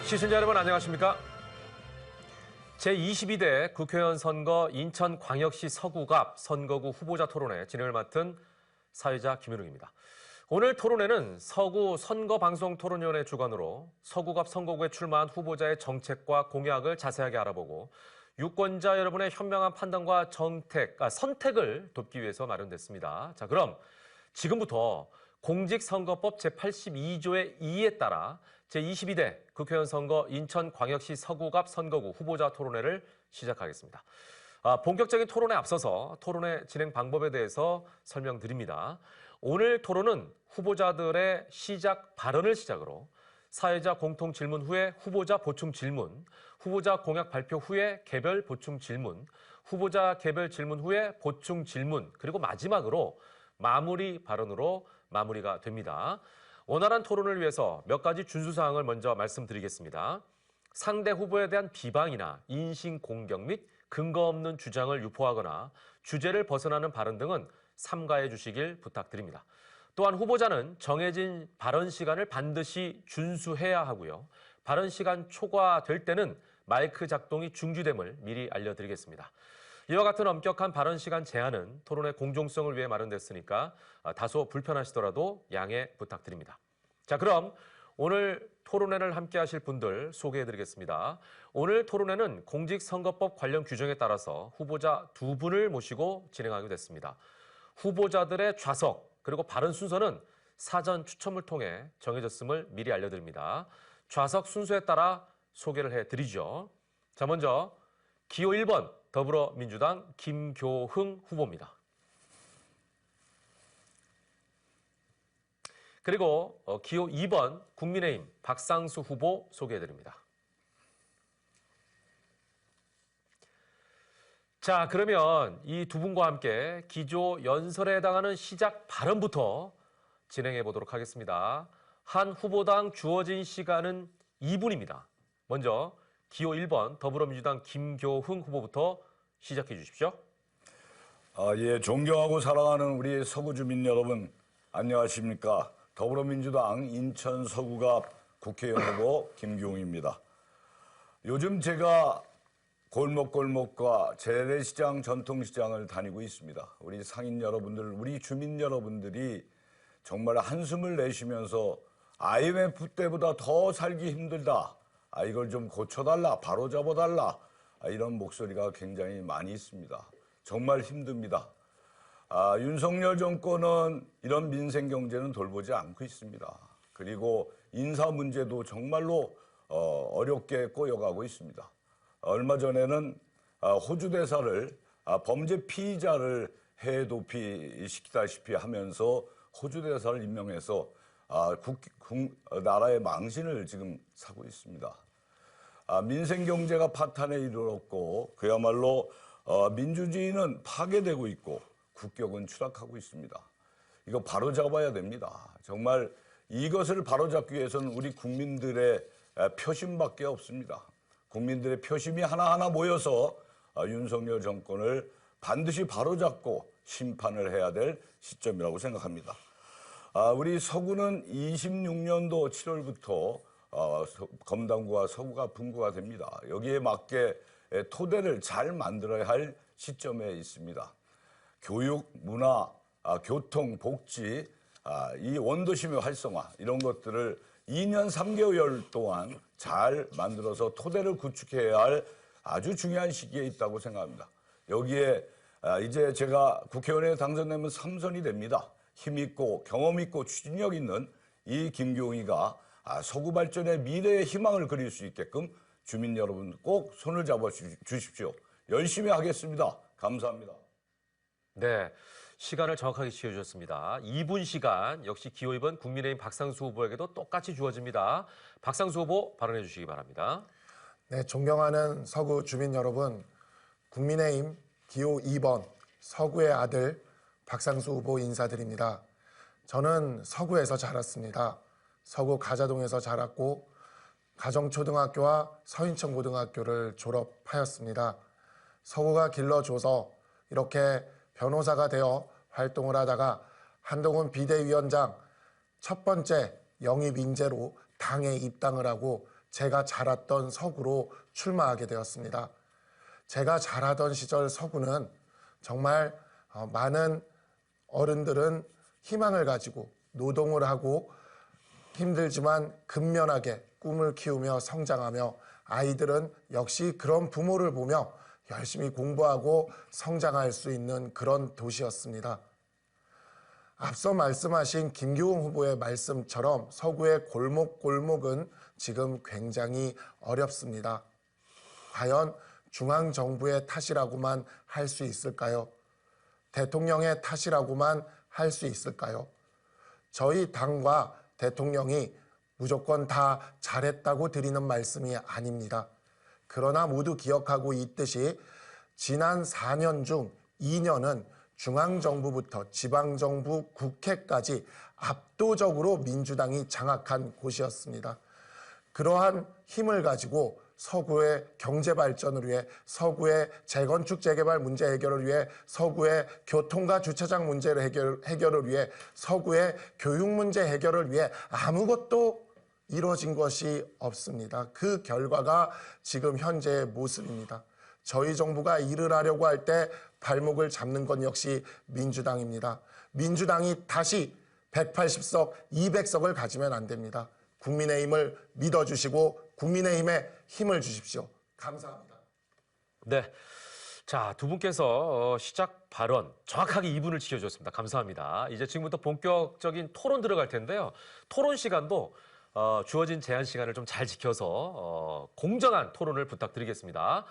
시청자 여러분 안녕하십니까? 제22대 국회의원 선거 인천광역시 서구갑 선거구 후보자 토론회 진행을 맡은 사회자 김윤웅입니다. 오늘 토론회는 서구 선거방송토론위원회 주관으로 서구갑 선거구에 출마한 후보자의 정책과 공약을 자세하게 알아보고 유권자 여러분의 현명한 판단과 선택을 돕기 위해서 마련됐습니다. 자, 그럼 지금부터 공직선거법 제82조의 2에 따라 제22대 국회의원 선거 인천광역시 서구갑 선거구 후보자 토론회를 시작하겠습니다. 본격적인 토론에 앞서서 토론회 진행 방법에 대해서 설명드립니다. 오늘 토론은 후보자들의 시작 발언을 시작으로 사회자 공통 질문 후에 후보자 보충 질문, 후보자 공약 발표 후에 개별 보충 질문, 후보자 개별 질문 후에 보충 질문, 그리고 마지막으로 마무리 발언으로 마무리가 됩니다. 원활한 토론을 위해서 몇 가지 준수사항을 먼저 말씀드리겠습니다. 상대 후보에 대한 비방이나 인신공격 및 근거 없는 주장을 유포하거나 주제를 벗어나는 발언 등은 삼가해 주시길 부탁드립니다. 또한 후보자는 정해진 발언 시간을 반드시 준수해야 하고요. 발언 시간 초과될 때는 마이크 작동이 중지됨을 미리 알려드리겠습니다. 이와 같은 엄격한 발언 시간 제한은 토론의 공정성을 위해 마련됐으니까 다소 불편하시더라도 양해 부탁드립니다. 자, 그럼 오늘 토론회를 함께 하실 분들 소개해드리겠습니다. 오늘 토론회는 공직선거법 관련 규정에 따라서 후보자 2분을 모시고 진행하게 됐습니다. 후보자들의 좌석 그리고 발언 순서는 사전 추첨을 통해 정해졌음을 미리 알려드립니다. 좌석 순서에 따라 소개를 해드리죠. 자, 먼저 기호 1번 더불어민주당 김교흥 후보입니다. 그리고 기호 2번 국민의힘 박상수 후보 소개해드립니다. 자, 그러면 이 두 분과 함께 기조 연설에 해당하는 시작 발언부터 진행해 보도록 하겠습니다. 한 후보당 주어진 시간은 2분입니다. 먼저 기호 1번 더불어민주당 김교흥 후보부터 시작해 주십시오. 예, 존경하고 사랑하는 우리 서구 주민 여러분, 안녕하십니까? 더불어민주당 인천 서구갑 국회의원 후보 김교흥입니다. 요즘 제가 골목골목과 재래시장, 전통시장을 다니고 있습니다. 우리 상인 여러분들, 우리 주민 여러분들이 정말 한숨을 내쉬면서 IMF 때보다 더 살기 힘들다. 이걸 좀 고쳐달라, 바로잡아달라. 이런 목소리가 굉장히 많이 있습니다. 정말 힘듭니다. 윤석열 정권은 이런 민생 경제는 돌보지 않고 있습니다. 그리고 인사 문제도 정말로 어렵게 꼬여가고 있습니다. 얼마 전에는 호주 대사를 범죄 피의자를 해외 도피시키다시피 하면서 호주 대사를 임명해서 나라의 망신을 지금 사고 있습니다. 민생 경제가 파탄에 이르렀고 그야말로 민주주의는 파괴되고 있고 국격은 추락하고 있습니다. 이거 바로잡아야 됩니다. 정말 이것을 바로잡기 위해서는 우리 국민들의 표심밖에 없습니다. 국민들의 표심이 하나하나 모여서 윤석열 정권을 반드시 바로잡고 심판을 해야 될 시점이라고 생각합니다. 우리 서구는 26년도 7월부터 검단구와 서구가 분구가 됩니다. 여기에 맞게 토대를 잘 만들어야 할 시점에 있습니다. 교육, 문화, 교통, 복지, 이 원도심의 활성화 이런 것들을 2년 3개월 동안 잘 만들어서 토대를 구축해야 할 아주 중요한 시기에 있다고 생각합니다. 여기에 이제 제가 국회의원에 당선되면 3선이 됩니다. 힘있고 경험있고 추진력 있는 이 김교흥이가 서구 발전의 미래의 희망을 그릴 수 있게끔 주민 여러분 꼭 손을 잡아 주십시오. 열심히 하겠습니다. 감사합니다. 네, 시간을 정확하게 지어주셨습니다. 2분 시간 역시 기호 2번 국민의힘 박상수 후보에게도 똑같이 주어집니다. 박상수 후보 발언해 주시기 바랍니다. 네, 존경하는 서구 주민 여러분, 국민의힘 기호 2번 서구의 아들 박상수 후보 인사드립니다. 저는 서구에서 자랐습니다. 서구 가자동에서 자랐고 가정초등학교와 서인천고등학교를 졸업하였습니다. 서구가 길러줘서 이렇게 변호사가 되어 활동을 하다가 한동훈 비대위원장 첫 번째 영입 인재로 당에 입당을 하고 제가 자랐던 서구로 출마하게 되었습니다. 제가 자라던 시절 서구는 정말 많은 어른들은 희망을 가지고 노동을 하고 힘들지만 근면하게 꿈을 키우며 성장하며 아이들은 역시 그런 부모를 보며 열심히 공부하고 성장할 수 있는 그런 도시였습니다. 앞서 말씀하신 김교웅 후보의 말씀처럼 서구의 골목골목은 지금 굉장히 어렵습니다. 과연 중앙정부의 탓이라고만 할 수 있을까요? 대통령의 탓이라고만 할 수 있을까요? 저희 당과 대통령이 무조건 다 잘했다고 드리는 말씀이 아닙니다. 그러나 모두 기억하고 있듯이 지난 4년 중 2년은 중앙정부부터 지방정부, 국회까지 압도적으로 민주당이 장악한 곳이었습니다. 그러한 힘을 가지고 서구의 경제 발전을 위해, 서구의 재건축 재개발 문제 해결을 위해, 서구의 교통과 주차장 문제를 해결을 위해, 서구의 교육 문제 해결을 위해 아무것도 이루어진 것이 없습니다. 그 결과가 지금 현재의 모습입니다. 저희 정부가 일을 하려고 할 때 발목을 잡는 건 역시 민주당입니다. 민주당이 다시 180석, 200석을 가지면 안 됩니다. 국민의힘을 믿어주시고 국민의힘에 힘을 주십시오. 감사합니다. 네. 자, 두 분께서 시작 발언 정확하게 2분을 지켜주셨습니다. 감사합니다. 이제 지금부터 본격적인 토론 들어갈 텐데요. 토론 시간도 주어진 제한 시간을 좀 잘 지켜서 공정한 토론을 부탁드리겠습니다.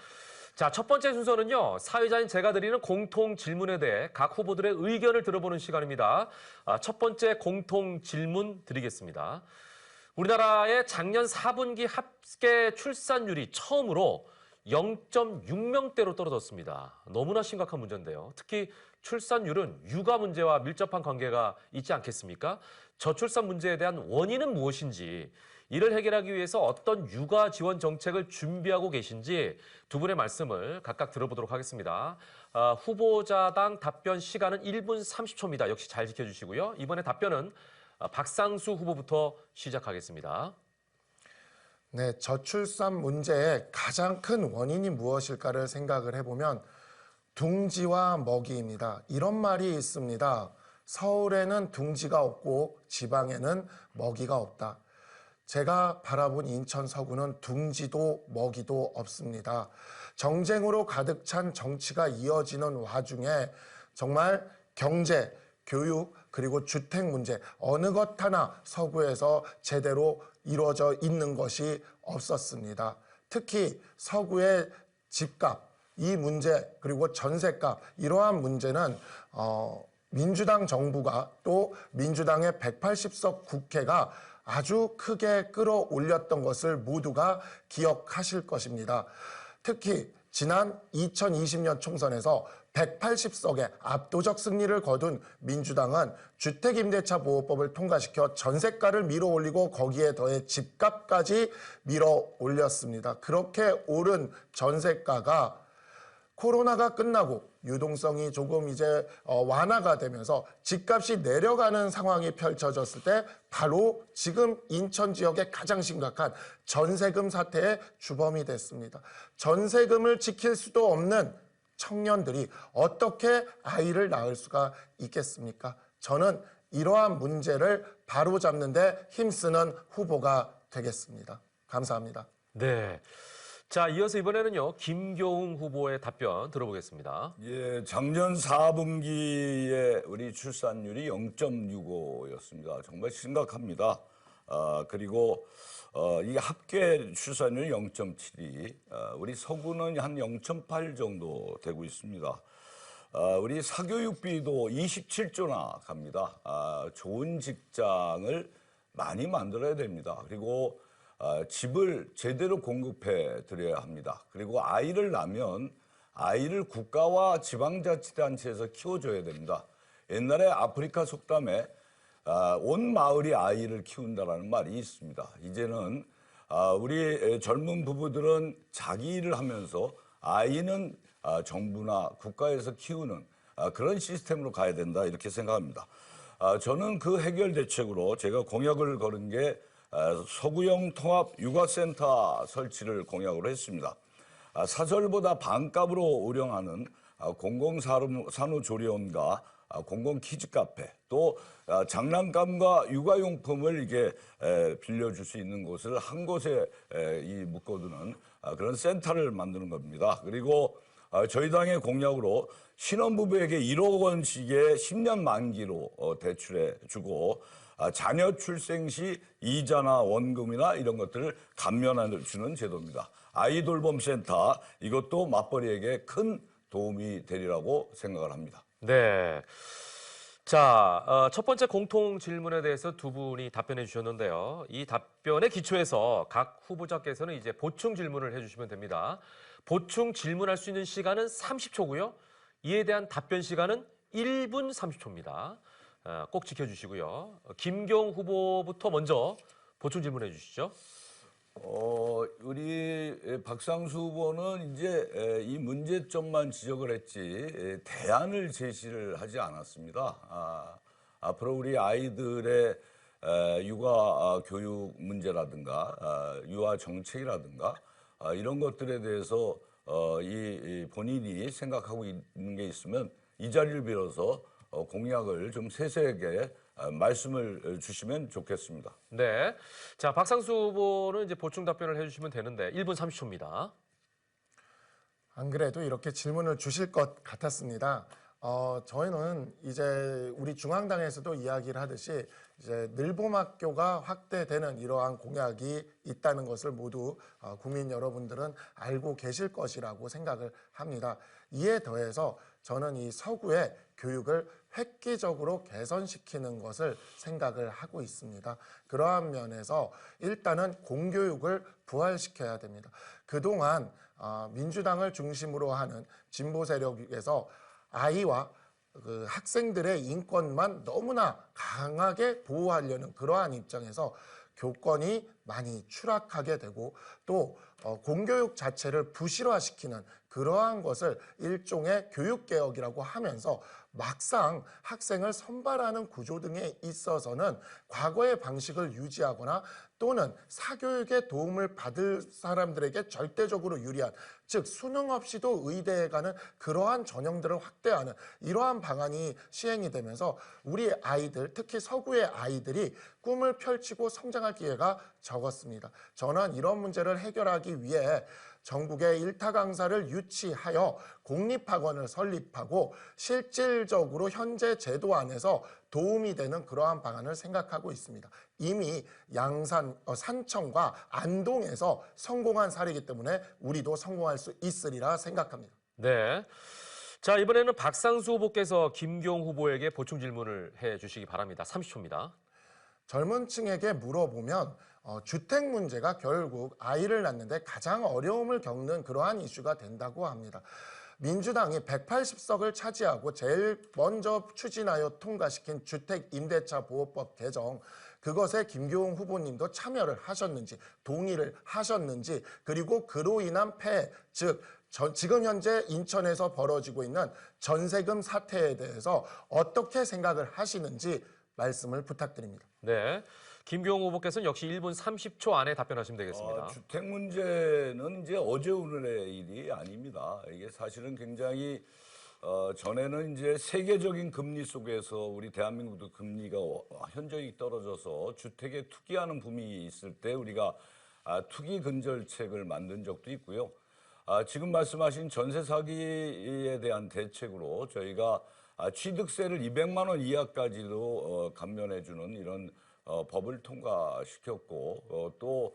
자, 첫 번째 순서는요. 사회자인 제가 드리는 공통 질문에 대해 각 후보들의 의견을 들어보는 시간입니다. 첫 번째 공통 질문 드리겠습니다. 우리나라의 작년 4분기 합계 출산율이 처음으로 0.6명대로 떨어졌습니다. 너무나 심각한 문제인데요. 특히 출산율은 육아 문제와 밀접한 관계가 있지 않겠습니까? 저출산 문제에 대한 원인은 무엇인지, 이를 해결하기 위해서 어떤 육아 지원 정책을 준비하고 계신지 두 분의 말씀을 각각 들어보도록 하겠습니다. 후보자당 답변 시간은 1분 30초입니다. 역시 잘 지켜주시고요. 이번에 답변은 박상수 후보부터 시작하겠습니다. 네, 저출산 문제의 가장 큰 원인이 무엇일까를 생각을 해보면 둥지와 먹이입니다. 이런 말이 있습니다. 서울에는 둥지가 없고 지방에는 먹이가 없다. 제가 바라본 인천 서구는 둥지도 먹이도 없습니다. 정쟁으로 가득 찬 정치가 이어지는 와중에 정말 경제, 교육, 그리고 주택 문제 어느 것 하나 서구에서 제대로 이루어져 있는 것이 없었습니다. 특히 서구의 집값, 이 문제, 그리고 전셋값, 이러한 문제는 민주당 정부가 또 민주당의 180석 국회가 아주 크게 끌어올렸던 것을 모두가 기억하실 것입니다. 특히 지난 2020년 총선에서 180석의 압도적 승리를 거둔 민주당은 주택임대차 보호법을 통과시켜 전세가를 밀어올리고 거기에 더해 집값까지 밀어올렸습니다. 그렇게 오른 전세가가 코로나가 끝나고 유동성이 조금 이제 완화가 되면서 집값이 내려가는 상황이 펼쳐졌을 때 바로 지금 인천 지역의 가장 심각한 전세금 사태의 주범이 됐습니다. 전세금을 지킬 수도 없는 청년들이 어떻게 아이를 낳을 수가 있겠습니까? 저는 이러한 문제를 바로잡는 데 힘쓰는 후보가 되겠습니다. 감사합니다. 네. 자, 이어서 이번에는요. 김교웅 후보의 답변 들어보겠습니다. 예, 작년 4분기에 우리 출산율이 0.65였습니다. 정말 심각합니다. 그리고 이 합계 출산율이 0.72, 우리 서구는 한 0.8 정도 되고 있습니다. 우리 사교육비도 27조나 갑니다. 좋은 직장을 많이 만들어야 됩니다. 그리고 집을 제대로 공급해 드려야 합니다. 그리고 아이를 낳으면 아이를 국가와 지방자치단체에서 키워줘야 됩니다. 옛날에 아프리카 속담에 온 마을이 아이를 키운다라는 말이 있습니다. 이제는 우리 젊은 부부들은 자기 일을 하면서 아이는 정부나 국가에서 키우는 그런 시스템으로 가야 된다, 이렇게 생각합니다. 저는 그 해결 대책으로 제가 공약을 걸은 게 서구형 통합 육아센터 설치를 공약으로 했습니다. 사설보다 반값으로 운영하는 공공산후조리원과 공공키즈카페, 또 장난감과 육아용품을 이게 빌려줄 수 있는 곳을 한 곳에 묶어두는 그런 센터를 만드는 겁니다. 그리고 저희 당의 공약으로 신혼부부에게 1억 원씩의 10년 만기로 대출해 주고 자녀 출생 시 이자나 원금이나 이런 것들을 감면해 주는 제도입니다. 아이돌봄 센터, 이것도 맞벌이에게 큰 도움이 되리라고 생각을 합니다. 네. 자, 첫 번째 공통 질문에 대해서 두 분이 답변해 주셨는데요. 이 답변에 기초해서 각 후보자께서는 이제 보충 질문을 해주시면 됩니다. 보충 질문할 수 있는 시간은 30초고요. 이에 대한 답변 시간은 1분 30초입니다. 꼭 지켜주시고요. 김경 후보부터 먼저 보충 질문해 주시죠. 우리 박상수 후보는 이제 이 문제점만 지적을 했지 대안을 제시를 하지 않았습니다. 앞으로 우리 아이들의 육아 교육 문제라든가 유아 정책이라든가 이런 것들에 대해서 이 본인이 생각하고 있는 게 있으면 이 자리를 빌어서 공약을 좀 세세하게 말씀을 주시면 좋겠습니다. 네. 자, 박상수 후보는 이제 보충 답변을 해주시면 되는데 1분 30초입니다. 안 그래도 이렇게 질문을 주실 것 같았습니다. 저희는 이제 우리 중앙당에서도 이야기를 하듯이 이제 늘봄학교가 확대되는 이러한 공약이 있다는 것을 모두 국민 여러분들은 알고 계실 것이라고 생각을 합니다. 이에 더해서 저는 이 서구의 교육을 획기적으로 개선시키는 것을 생각을 하고 있습니다. 그러한 면에서 일단은 공교육을 부활시켜야 됩니다. 그동안 민주당을 중심으로 하는 진보 세력에서 아이와 그 학생들의 인권만 너무나 강하게 보호하려는 그러한 입장에서 교권이 많이 추락하게 되고 또 공교육 자체를 부실화시키는 그러한 것을 일종의 교육개혁이라고 하면서 막상 학생을 선발하는 구조 등에 있어서는 과거의 방식을 유지하거나 또는 사교육의 도움을 받을 사람들에게 절대적으로 유리한, 즉 수능 없이도 의대에 가는 그러한 전형들을 확대하는 이러한 방안이 시행이 되면서 우리 아이들, 특히 서구의 아이들이 꿈을 펼치고 성장할 기회가 적었습니다. 저는 이런 문제를 해결하기 위해 전국의 일타 강사를 유치하여 공립학원을 설립하고 실질적으로 현재 제도 안에서 도움이 되는 그러한 방안을 생각하고 있습니다. 이미 양산, 산청과 안동에서 성공한 사례이기 때문에 우리도 성공할 수 있으리라 생각합니다. 네. 자, 이번에는 박상수 후보께서 김경 후보에게 보충 질문을 해 주시기 바랍니다. 30초입니다. 젊은 층에게 물어보면 주택 문제가 결국 아이를 낳는데 가장 어려움을 겪는 그러한 이슈가 된다고 합니다. 민주당이 180석을 차지하고 제일 먼저 추진하여 통과시킨 주택임대차 보호법 개정, 그것에 김교웅 후보님도 참여를 하셨는지, 동의를 하셨는지, 그리고 그로 인한 폐해, 즉 지금 현재 인천에서 벌어지고 있는 전세금 사태에 대해서 어떻게 생각을 하시는지 말씀을 부탁드립니다. 네. 김경 후보께서는 역시 1분 30초 안에 답변하시면 되겠습니다. 주택 문제는 이제 어제 오늘의 일이 아닙니다. 이게 사실은 굉장히 전에는 이제 세계적인 금리 속에서 우리 대한민국도 금리가 현저히 떨어져서 주택에 투기하는 붐이 있을 때 우리가 투기 근절책을 만든 적도 있고요. 지금 말씀하신 전세 사기에 대한 대책으로 저희가 취득세를 200만 원 이하까지도 감면해주는 이런 법을 통과시켰고 또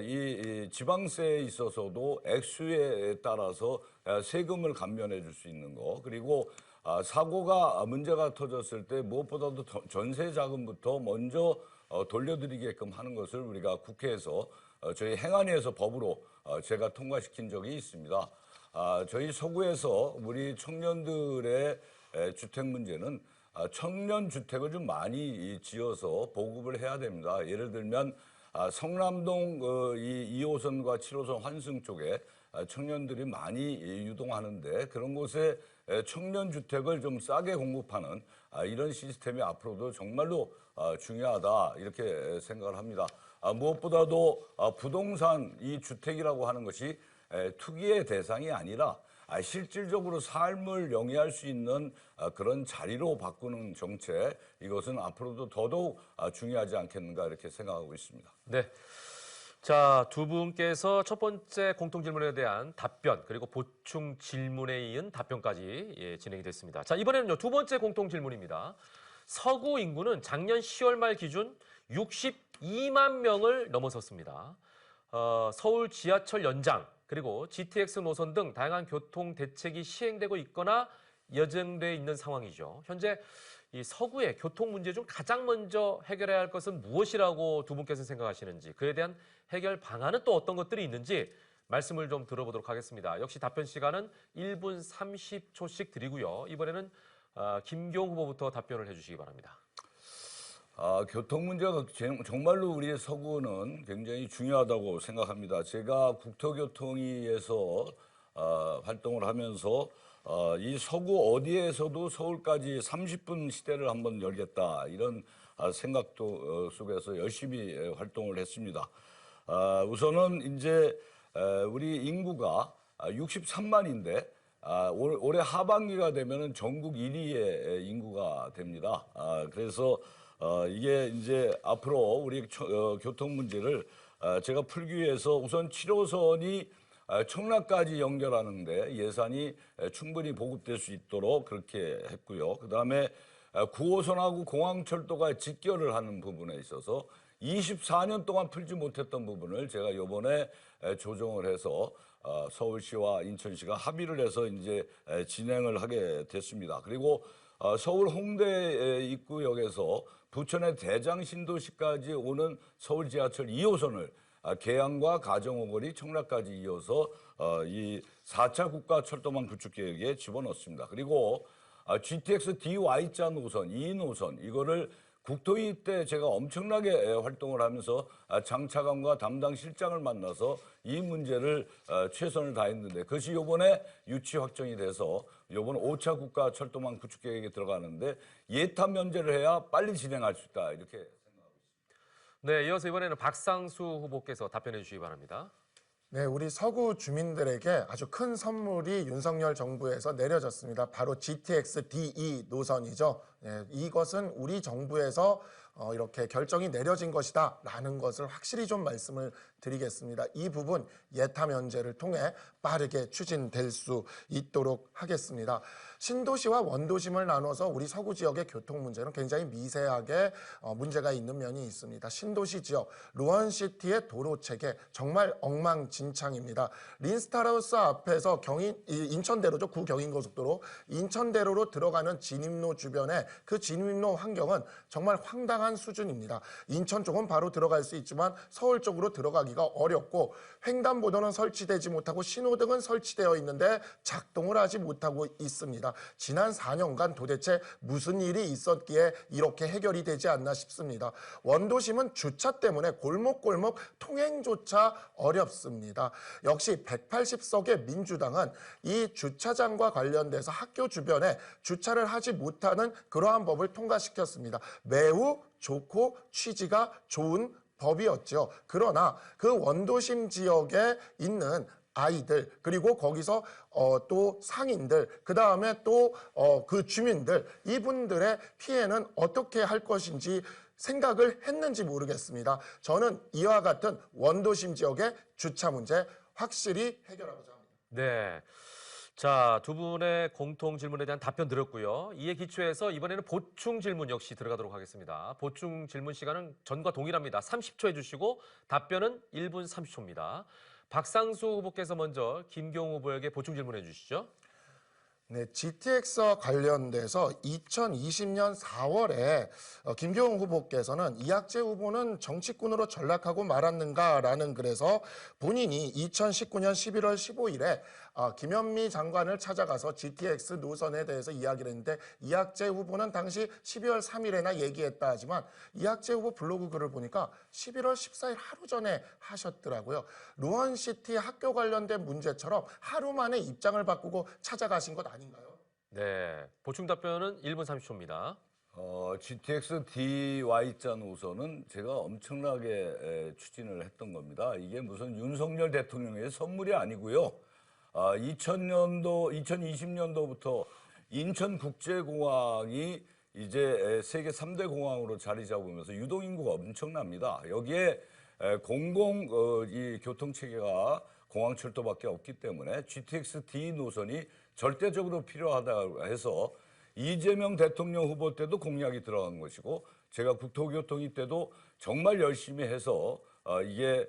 이 지방세에 있어서도 액수에 따라서 세금을 감면해 줄 수 있는 거, 그리고 사고가 문제가 터졌을 때 무엇보다도 전세 자금부터 먼저 돌려드리게끔 하는 것을 우리가 국회에서 저희 행안위에서 법으로 제가 통과시킨 적이 있습니다. 저희 서구에서 우리 청년들의 주택 문제는 청년 주택을 좀 많이 지어서 보급을 해야 됩니다. 예를 들면 성남동 이 2호선과 7호선 환승 쪽에 청년들이 많이 유동하는데 그런 곳에 청년 주택을 좀 싸게 공급하는 이런 시스템이 앞으로도 정말로 중요하다 이렇게 생각을 합니다. 무엇보다도 부동산 이 주택이라고 하는 것이 투기의 대상이 아니라 실질적으로 삶을 영위할 수 있는 그런 자리로 바꾸는 정책, 이것은 앞으로도 더더욱 중요하지 않겠는가 이렇게 생각하고 있습니다. 네. 자, 두 분께서 첫 번째 공통 질문에 대한 답변 그리고 보충 질문에 이은 답변까지 진행이 됐습니다. 자, 이번에는요, 두 번째 공통 질문입니다. 서구 인구는 작년 10월 말 기준 62만 명을 넘어섰습니다. 서울 지하철 연장 그리고 GTX 노선 등 다양한 교통 대책이 시행되고 있거나 예정돼 있는 상황이죠. 현재 이 서구의 교통 문제 중 가장 먼저 해결해야 할 것은 무엇이라고 두 분께서 생각하시는지, 그에 대한 해결 방안은 또 어떤 것들이 있는지 말씀을 좀 들어보도록 하겠습니다. 역시 답변 시간은 1분 30초씩 드리고요. 이번에는 김경 후보부터 답변을 해주시기 바랍니다. 교통 문제가 정말로 우리의 서구는 굉장히 중요하다고 생각합니다. 제가 국토교통위에서 활동을 하면서 이 서구 어디에서도 서울까지 30분 시대를 한번 열겠다 이런 생각도 속에서 열심히 활동을 했습니다. 우선은 이제 우리 인구가 63만인데 올해 하반기가 되면은 전국 1위의 인구가 됩니다. 그래서 이게 이제 앞으로 우리 교통 문제를 제가 풀기 위해서 우선 7호선이 청라까지 연결하는데 예산이 충분히 보급될 수 있도록 그렇게 했고요. 그다음에 9호선하고 공항철도가 직결을 하는 부분에 있어서 24년 동안 풀지 못했던 부분을 제가 이번에 조정을 해서 서울시와 인천시가 합의를 해서 이제 진행을 하게 됐습니다. 그리고 서울 홍대 입구역에서 부천의 대장신도시까지 오는 서울 지하철 2호선을 계양과 가정오거리, 청라까지 이어서 이 4차 국가철도망 구축 계획에 집어넣습니다. 그리고 GTX DY자 노선, 2 노선 이거를 국토위 때 제가 엄청나게 활동을 하면서 장차관과 담당 실장을 만나서 이 문제를 최선을 다했는데 그것이 이번에 유치 확정이 돼서 이번 5차 국가 철도망 구축 계획에 들어가는데 예타 면제를 해야 빨리 진행할 수 있다 이렇게 생각하고 있습니다. 네, 이어서 이번에는 박상수 후보께서 답변해 주시기 바랍니다. 네, 우리 서구 주민들에게 아주 큰 선물이 윤석열 정부에서 내려졌습니다. 바로 GTX DE 노선이죠. 네, 이것은 우리 정부에서 이렇게 결정이 내려진 것이다라는 것을 확실히 좀 말씀을 드리겠습니다. 이 부분 예타 면제를 통해 빠르게 추진될 수 있도록 하겠습니다. 신도시와 원도심을 나눠서 우리 서구 지역의 교통 문제는 굉장히 미세하게 문제가 있는 면이 있습니다. 신도시 지역, 루원시티의 도로 체계 정말 엉망진창입니다. 린스타하우스 앞에서 인천대로죠. 구경인고속도로 인천대로로 들어가는 진입로 주변에 그 진입로 환경은 정말 황당한 수준입니다. 인천 쪽은 바로 들어갈 수 있지만 서울 쪽으로 들어가기가 어렵고 횡단보도는 설치되지 못하고 신호등은 설치되어 있는데 작동을 하지 못하고 있습니다. 지난 4년간 도대체 무슨 일이 있었기에 이렇게 해결이 되지 않나 싶습니다. 원도심은 주차 때문에 골목골목 통행조차 어렵습니다. 역시 180석의 민주당은 이 주차장과 관련돼서 학교 주변에 주차를 하지 못하는 그러한 법을 통과시켰습니다. 매우 좋고 취지가 좋은 법이었죠. 그러나 그 원도심 지역에 있는 아이들 그리고 거기서 또 상인들 그다음에 또 그 주민들 이분들의 피해는 어떻게 할 것인지 생각을 했는지 모르겠습니다. 저는 이와 같은 원도심 지역의 주차 문제 확실히 해결하고자 합니다. 네. 자, 두 분의 공통 질문에 대한 답변 들었고요. 이에 기초해서 이번에는 보충 질문 역시 들어가도록 하겠습니다. 보충 질문 시간은 전과 동일합니다. 30초 해주시고 답변은 1분 30초입니다. 박상수 후보께서 먼저 김경우 후보에게 보충 질문해 주시죠. 네, GTX와 관련돼서 2020년 4월에 김경우 후보께서는 이학재 후보는 정치꾼으로 전락하고 말았는가라는 글에서 본인이 2019년 11월 15일에 김현미 장관을 찾아가서 GTX 노선에 대해서 이야기를 했는데 이학재 후보는 당시 12월 3일에나 얘기했다 하지만 이학재 후보 블로그 글을 보니까 11월 14일 하루 전에 하셨더라고요. 루원시티 학교 관련된 문제처럼 하루 만에 입장을 바꾸고 찾아가신 것 아닌가요? 네. 보충 답변은 1분 30초입니다. GTX DY자 노선은 제가 엄청나게 추진을 했던 겁니다. 이게 무슨 윤석열 대통령의 선물이 아니고요. 2020년도부터 인천국제공항이 이제 세계 3대 공항으로 자리 잡으면서 유동인구가 엄청납니다. 여기에 이 교통체계가 공항철도밖에 없기 때문에 GTX D 노선이 절대적으로 필요하다고 해서 이재명 대통령 후보 때도 공약이 들어간 것이고 제가 국토교통위 때도 정말 열심히 해서 이게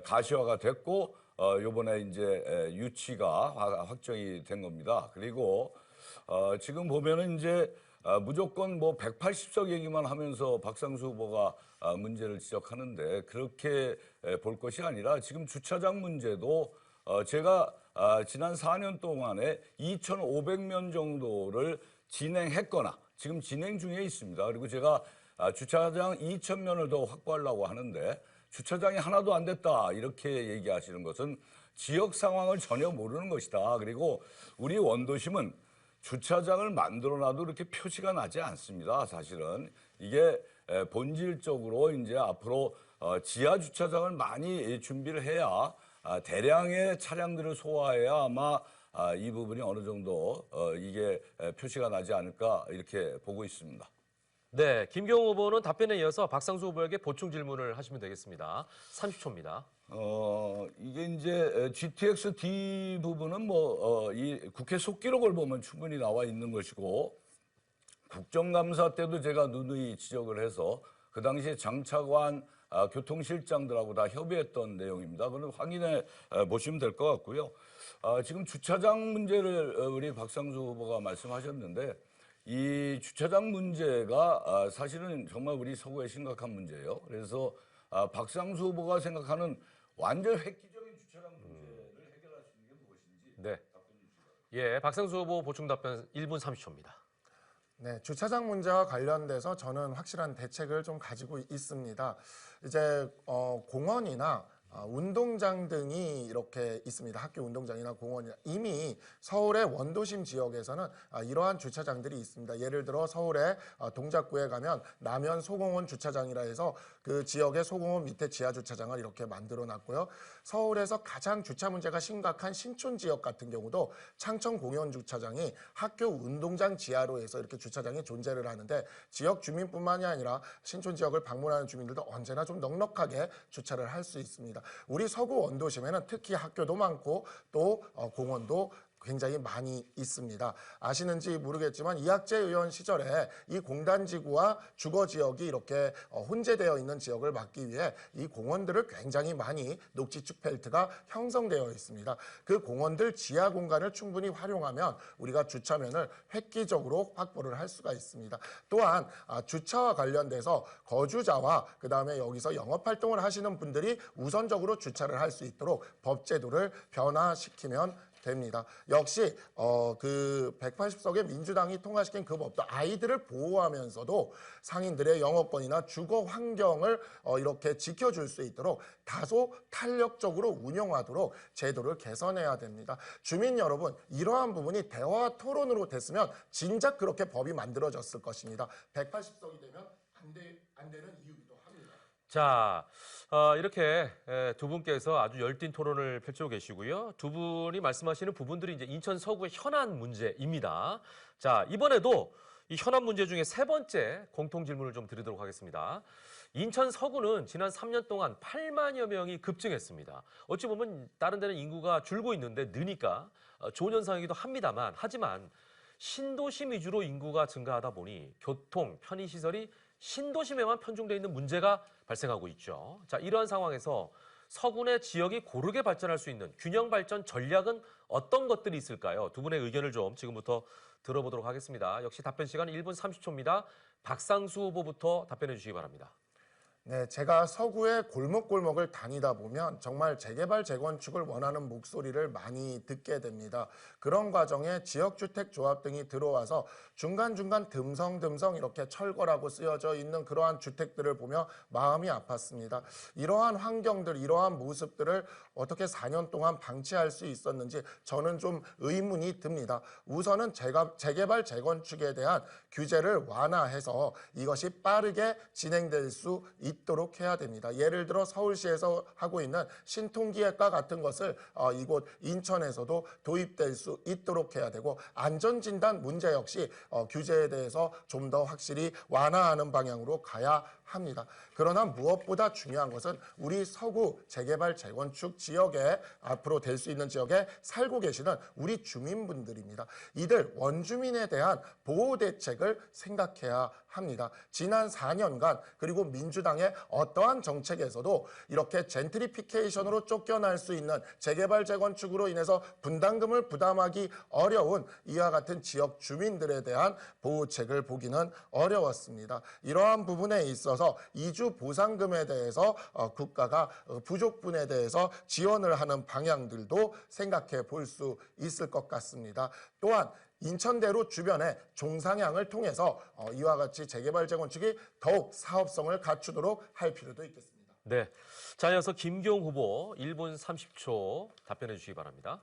가시화가 됐고 요번에 이제 유치가 확정이 된 겁니다. 그리고 지금 보면은 이제 무조건 뭐 180석 얘기만 하면서 박상수 후보가 문제를 지적하는데 그렇게 볼 것이 아니라 지금 주차장 문제도 제가 지난 4년 동안에 2,500명 정도를 진행했거나 지금 진행 중에 있습니다. 그리고 제가 주차장 2,000면을 더 확보하려고 하는데 주차장이 하나도 안 됐다 이렇게 얘기하시는 것은 지역 상황을 전혀 모르는 것이다. 그리고 우리 원도심은 주차장을 만들어놔도 이렇게 표시가 나지 않습니다. 사실은 이게 본질적으로 이제 앞으로 지하 주차장을 많이 준비를 해야 대량의 차량들을 소화해야 아마 이 부분이 어느 정도 이게 표시가 나지 않을까 이렇게 보고 있습니다. 네, 김경호 후보는 답변에 이어서 박상수 후보에게 보충 질문을 하시면 되겠습니다. 30초입니다. 이게 이제 GTX D 부분은 이 국회 속기록을 보면 충분히 나와 있는 것이고 국정감사 때도 제가 누누이 지적을 해서 그 당시에 장차관 교통실장들하고 다 협의했던 내용입니다. 그건 확인해 보시면 될 것 같고요. 지금 주차장 문제를 우리 박상수 후보가 말씀하셨는데 이 주차장 문제가 사실은 정말 우리 서구의 심각한 문제예요. 그래서 박상수 후보가 생각하는 완전 획기적인 주차장 문제를 해결할 수 있는 게 무엇인지 네. 예, 박상수 후보 보충 답변 1분 30초입니다. 네, 주차장 문제와 관련돼서 저는 확실한 대책을 좀 가지고 있습니다. 이제 공원이나 운동장 등이 이렇게 있습니다. 학교 운동장이나 공원이나 이미 서울의 원도심 지역에서는 이러한 주차장들이 있습니다. 예를 들어 서울의 동작구에 가면 남현 소공원 주차장이라 해서 그 지역의 소공원 밑에 지하 주차장을 이렇게 만들어 놨고요. 서울에서 가장 주차 문제가 심각한 신촌 지역 같은 경우도 창천 공원 주차장이 학교 운동장 지하로 해서 이렇게 주차장이 존재를 하는데 지역 주민뿐만이 아니라 신촌 지역을 방문하는 주민들도 언제나 좀 넉넉하게 주차를 할 수 있습니다. 우리 서구 원도심에는 특히 학교도 많고 또 공원도 굉장히 많이 있습니다. 아시는지 모르겠지만 이학재 의원 시절에 이 공단지구와 주거지역이 이렇게 혼재되어 있는 지역을 막기 위해 이 공원들을 굉장히 많이 녹지축 벨트가 형성되어 있습니다. 그 공원들 지하 공간을 충분히 활용하면 우리가 주차면을 획기적으로 확보를 할 수가 있습니다. 또한 주차와 관련돼서 거주자와 그다음에 여기서 영업활동을 하시는 분들이 우선적으로 주차를 할 수 있도록 법제도를 변화시키면 됩니다. 역시 그 180석의 민주당이 통과시킨 그 법도 아이들을 보호하면서도 상인들의 영업권이나 주거 환경을 이렇게 지켜줄 수 있도록 다소 탄력적으로 운영하도록 제도를 개선해야 됩니다. 주민 여러분, 이러한 부분이 대화 토론으로 됐으면 진작 그렇게 법이 만들어졌을 것입니다. 180석이 되면 안 되는 이유기도 합니다. 자, 이렇게 두 분께서 아주 열띤 토론을 펼치고 계시고요. 두 분이 말씀하시는 부분들이 이제 인천 서구의 현안 문제입니다. 자, 이번에도 이 현안 문제 중에 세 번째 공통 질문을 좀 드리도록 하겠습니다. 인천 서구는 지난 3년 동안 8만여 명이 급증했습니다. 어찌 보면 다른 데는 인구가 줄고 있는데 느니까 좋은 현상이기도 합니다만, 하지만 신도심 위주로 인구가 증가하다 보니 교통, 편의시설이 신도심에만 편중되어 있는 문제가 발생하고 있죠. 자, 이러한 상황에서 서구의 지역이 고르게 발전할 수 있는 균형 발전 전략은 어떤 것들이 있을까요? 두 분의 의견을 좀 지금부터 들어보도록 하겠습니다. 역시 답변 시간 1분 30초입니다. 박상수 후보부터 답변해 주시기 바랍니다. 네, 제가 서구의 골목골목을 다니다 보면 정말 재개발, 재건축을 원하는 목소리를 많이 듣게 됩니다. 그런 과정에 지역주택조합 등이 들어와서 중간중간 듬성듬성 이렇게 철거라고 쓰여져 있는 그러한 주택들을 보며 마음이 아팠습니다. 이러한 환경들, 이러한 모습들을 어떻게 4년 동안 방치할 수 있었는지 저는 좀 의문이 듭니다. 우선은 재개발, 재건축에 대한 규제를 완화해서 이것이 빠르게 진행될 수 있도록 해야 됩니다. 예를 들어 서울시에서 하고 있는 신통기획과 같은 것을 이곳 인천에서도 도입될 수 있도록 해야 되고, 안전진단 문제 역시 규제에 대해서 좀 더 확실히 완화하는 방향으로 가야 합니다. 그러나 무엇보다 중요한 것은 우리 서구 재개발 재건축 지역에 앞으로 될 수 있는 지역에 살고 계시는 우리 주민분들입니다. 이들 원주민에 대한 보호 대책을 생각해야 합니다. 지난 4년간 그리고 민주당의 어떠한 정책에서도 이렇게 젠트리피케이션으로 쫓겨날 수 있는 재개발 재건축으로 인해서 분담금을 부담하기 어려운 이와 같은 지역 주민들에 대한 보호책을 보기는 어려웠습니다. 이러한 부분에 있어서 이주 보상금에 대해서 국가가 부족분에 대해서 지원을 하는 방향들도 생각해 볼 수 있을 것 같습니다. 또한 인천대로 주변에 종상향을 통해서 이와 같이 재개발 재건축이 더욱 사업성을 갖추도록 할 필요도 있겠습니다. 네. 자, 이어서 김기용 후보 1분 30초 답변해 주시기 바랍니다.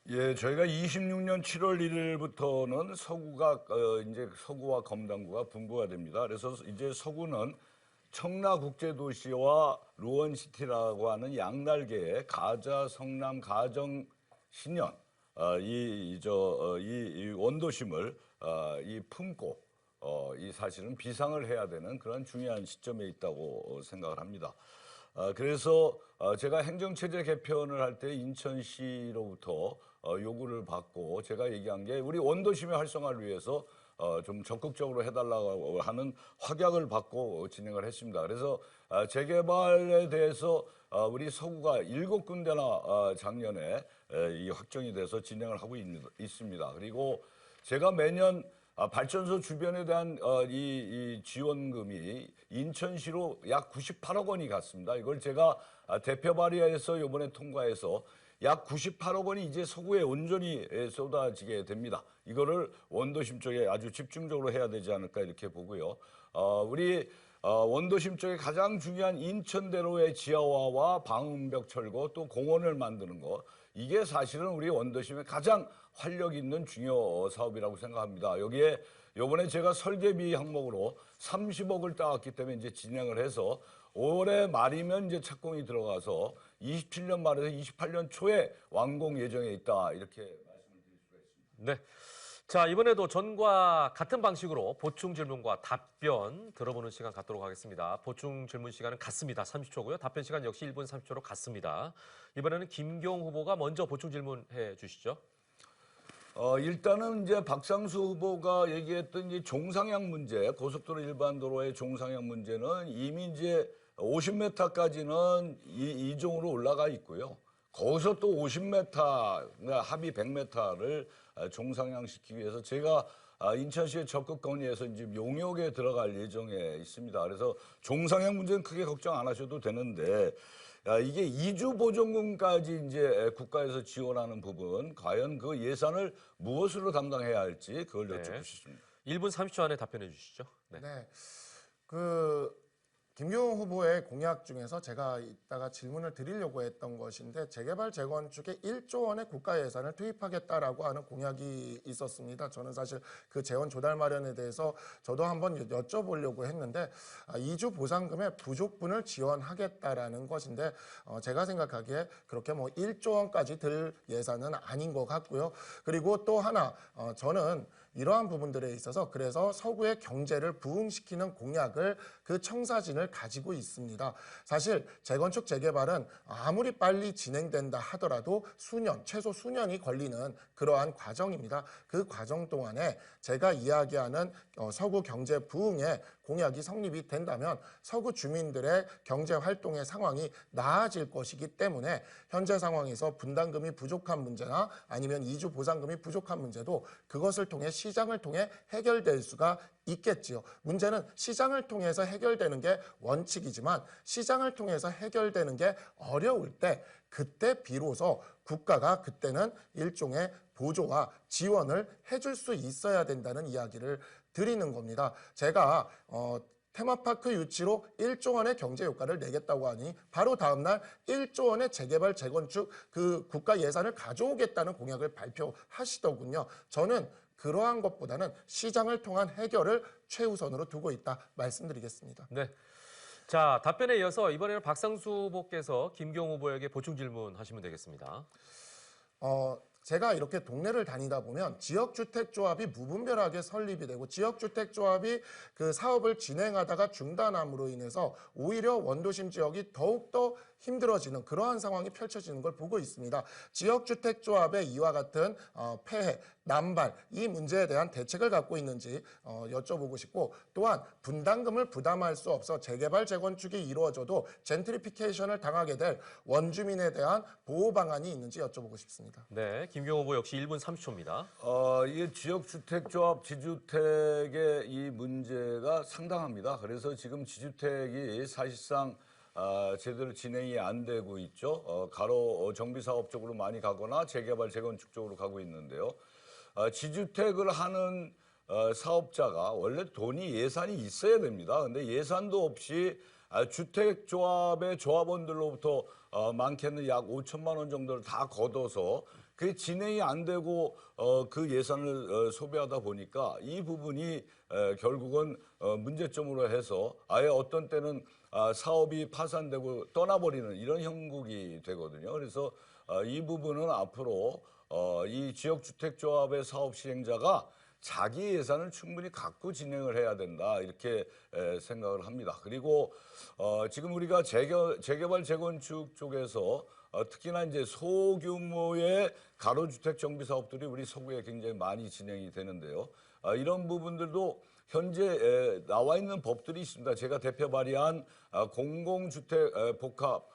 예, 저희가 26년 7월 1일부터는 서구가 이제 서구와 검단구가 분부가 됩니다. 그래서 이제 서구는 청라국제도시와 루원시티라고 하는 양날개의 가자, 성남, 가정, 신현 이 원도심을 이 품고 이 사실은 비상을 해야 되는 그런 중요한 시점에 있다고 생각을 합니다. 그래서 제가 행정체제 개편을 할 때 인천시로부터 요구를 받고 제가 얘기한 게 우리 원도심의 활성화를 위해서 좀 적극적으로 해달라고 하는 확약을 받고 진행을 했습니다. 그래서 재개발에 대해서 우리 서구가 7군데나 작년에 이 확정이 돼서 진행을 하고 있습니다. 그리고 제가 매년 발전소 주변에 대한 이 지원금이 인천시로 약 98억 원이 갔습니다. 이걸 제가 대표 발의해서 이번에 통과해서 약 98억 원이 이제 서구에 온전히 쏟아지게 됩니다. 이거를 원도심 쪽에 아주 집중적으로 해야 되지 않을까 이렇게 보고요. 우리 원도심 쪽에 가장 중요한 인천대로의 지하화와 방음벽 철거 또 공원을 만드는 거, 이게 사실은 우리 원도심의 가장 활력 있는 중요 사업이라고 생각합니다. 여기에 이번에 제가 설계비 항목으로 30억을 따왔기 때문에 이제 진행을 해서 올해 말이면 이제 착공이 들어가서 27년 말에서 28년 초에 완공 예정에 있다, 이렇게 말씀을 드릴 수가 있습니다. 네. 자, 이번에도 전과 같은 방식으로 보충 질문과 답변 들어보는 시간 갖도록 하겠습니다. 보충 질문 시간은 같습니다. 30초고요. 답변 시간 역시 1분 30초로 같습니다. 이번에는 김기용 후보가 먼저 보충 질문해 주시죠. 일단은 이제 박상수 후보가 얘기했던 이 종상향 문제, 고속도로 일반도로의 종상향 문제는 이미 이제 50m까지는 이종으로 올라가 있고요. 거기서 또 50m, 그러니까 합의 100m를 종상향시키기 위해서 제가 인천시의 적극 건의해서 이제 용역에 들어갈 예정에 있습니다. 그래서 종상향 문제는 크게 걱정 안 하셔도 되는데, 이게 이주 보존금까지 이제 국가에서 지원하는 부분, 과연 그 예산을 무엇으로 담당해야 할지 그걸 여쭙고 싶습니다. 1분 30초 안에 답변해 주시죠. 네. 네. 김기용 후보의 공약 중에서 제가 이따가 질문을 드리려고 했던 것인데, 재개발 재건축에 1조 원의 국가 예산을 투입하겠다라고 하는 공약이 있었습니다. 저는 사실 그 재원 조달 마련에 대해서 저도 한번 여쭤보려고 했는데, 이주 보상금의 부족분을 지원하겠다라는 것인데, 제가 생각하기에 그렇게 뭐 1조 원까지 들 예산은 아닌 것 같고요. 그리고 또 하나, 저는 이러한 부분들에 있어서 그래서 서구의 경제를 부흥시키는 공약을, 그 청사진을 가지고 있습니다. 사실 재건축 재개발은 아무리 빨리 진행된다 하더라도 최소 수년이 걸리는 그러한 과정입니다. 그 과정 동안에 제가 이야기하는 서구 경제 부흥의 공약이 성립이 된다면 서구 주민들의 경제 활동의 상황이 나아질 것이기 때문에 현재 상황에서 분담금이 부족한 문제나 아니면 이주 보상금이 부족한 문제도 그것을 통해 시장을 통해 해결될 수가 있겠지요. 문제는 시장을 통해서 해결되는 게 원칙이지만 시장을 통해서 해결되는 게 어려울 때 그때 비로소 국가가 그때는 일종의 보조와 지원을 해줄 수 있어야 된다는 이야기를 드리는 겁니다. 제가 테마파크 유치로 1조 원의 경제 효과를 내겠다고 하니 바로 다음날 1조 원의 재개발, 재건축 그 국가 예산을 가져오겠다는 공약을 발표하시더군요. 저는 그러한 것보다는 시장을 통한 해결을 최우선으로 두고 있다 말씀드리겠습니다. 네. 자, 답변에 이어서 이번에는 박상수 후보께서 김경 후보에게 보충 질문하시면 되겠습니다. 제가 이렇게 동네를 다니다 보면 지역주택조합이 무분별하게 설립이 되고 지역주택조합이 그 사업을 진행하다가 중단함으로 인해서 오히려 원도심 지역이 더욱더 힘들어지는 그러한 상황이 펼쳐지는 걸 보고 있습니다. 지역주택조합의 이와 같은 폐해, 남발 이 문제에 대한 대책을 갖고 있는지 여쭤보고 싶고 또한 분담금을 부담할 수 없어 재개발, 재건축이 이루어져도 젠트리피케이션을 당하게 될 원주민에 대한 보호 방안이 있는지 여쭤보고 싶습니다. 네, 김경 후보 역시 1분 30초입니다. 이게 지역주택조합, 지주택의 이 문제가 상당합니다. 그래서 지금 지주택이 사실상 제대로 진행이 안 되고 있죠. 가로 정비사업 쪽으로 많이 가거나 재개발, 재건축 쪽으로 가고 있는데요. 지주택을 하는 사업자가 원래 돈이 예산이 있어야 됩니다. 근데 예산도 없이 주택조합의 조합원들로부터 많게는 약 5천만 원 정도를 다 걷어서 그게 진행이 안 되고 그 예산을 소비하다 보니까 이 부분이 결국은 문제점으로 해서 아예 어떤 때는 사업이 파산되고 떠나버리는 이런 형국이 되거든요. 그래서 이 부분은 앞으로 이 지역주택조합의 사업 시행자가 자기 예산을 충분히 갖고 진행을 해야 된다 이렇게 생각을 합니다. 그리고 지금 우리가 재개발 재건축 쪽에서 특히나 이제 소규모의 가로주택 정비 사업들이 우리 서구에 굉장히 많이 진행이 되는데요. 이런 부분들도 현재 나와 있는 법들이 있습니다. 제가 대표 발의한 공공주택 복합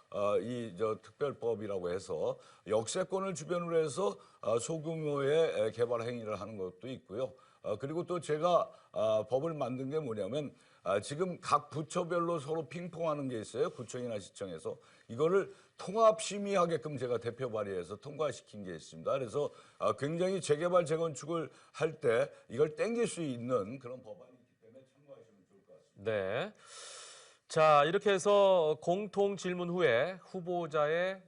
특별법이라고 해서 역세권을 주변으로 해서 소규모의 개발 행위를 하는 것도 있고요. 그리고 또 제가 법을 만든 게 뭐냐면 지금 각 부처별로 서로 핑퐁하는 게 있어요. 구청이나 시청에서 이거를 통합 심의하게끔 제가 대표 발의해서 통과시킨 게 있습니다. 그래서 굉장히 재개발 재건축을 할 때 이걸 땡길 수 있는 그런 법안이기 때문에 참고하시면 좋을 것 같습니다. 네. 자, 이렇게 해서 공통 질문 후에 후보자의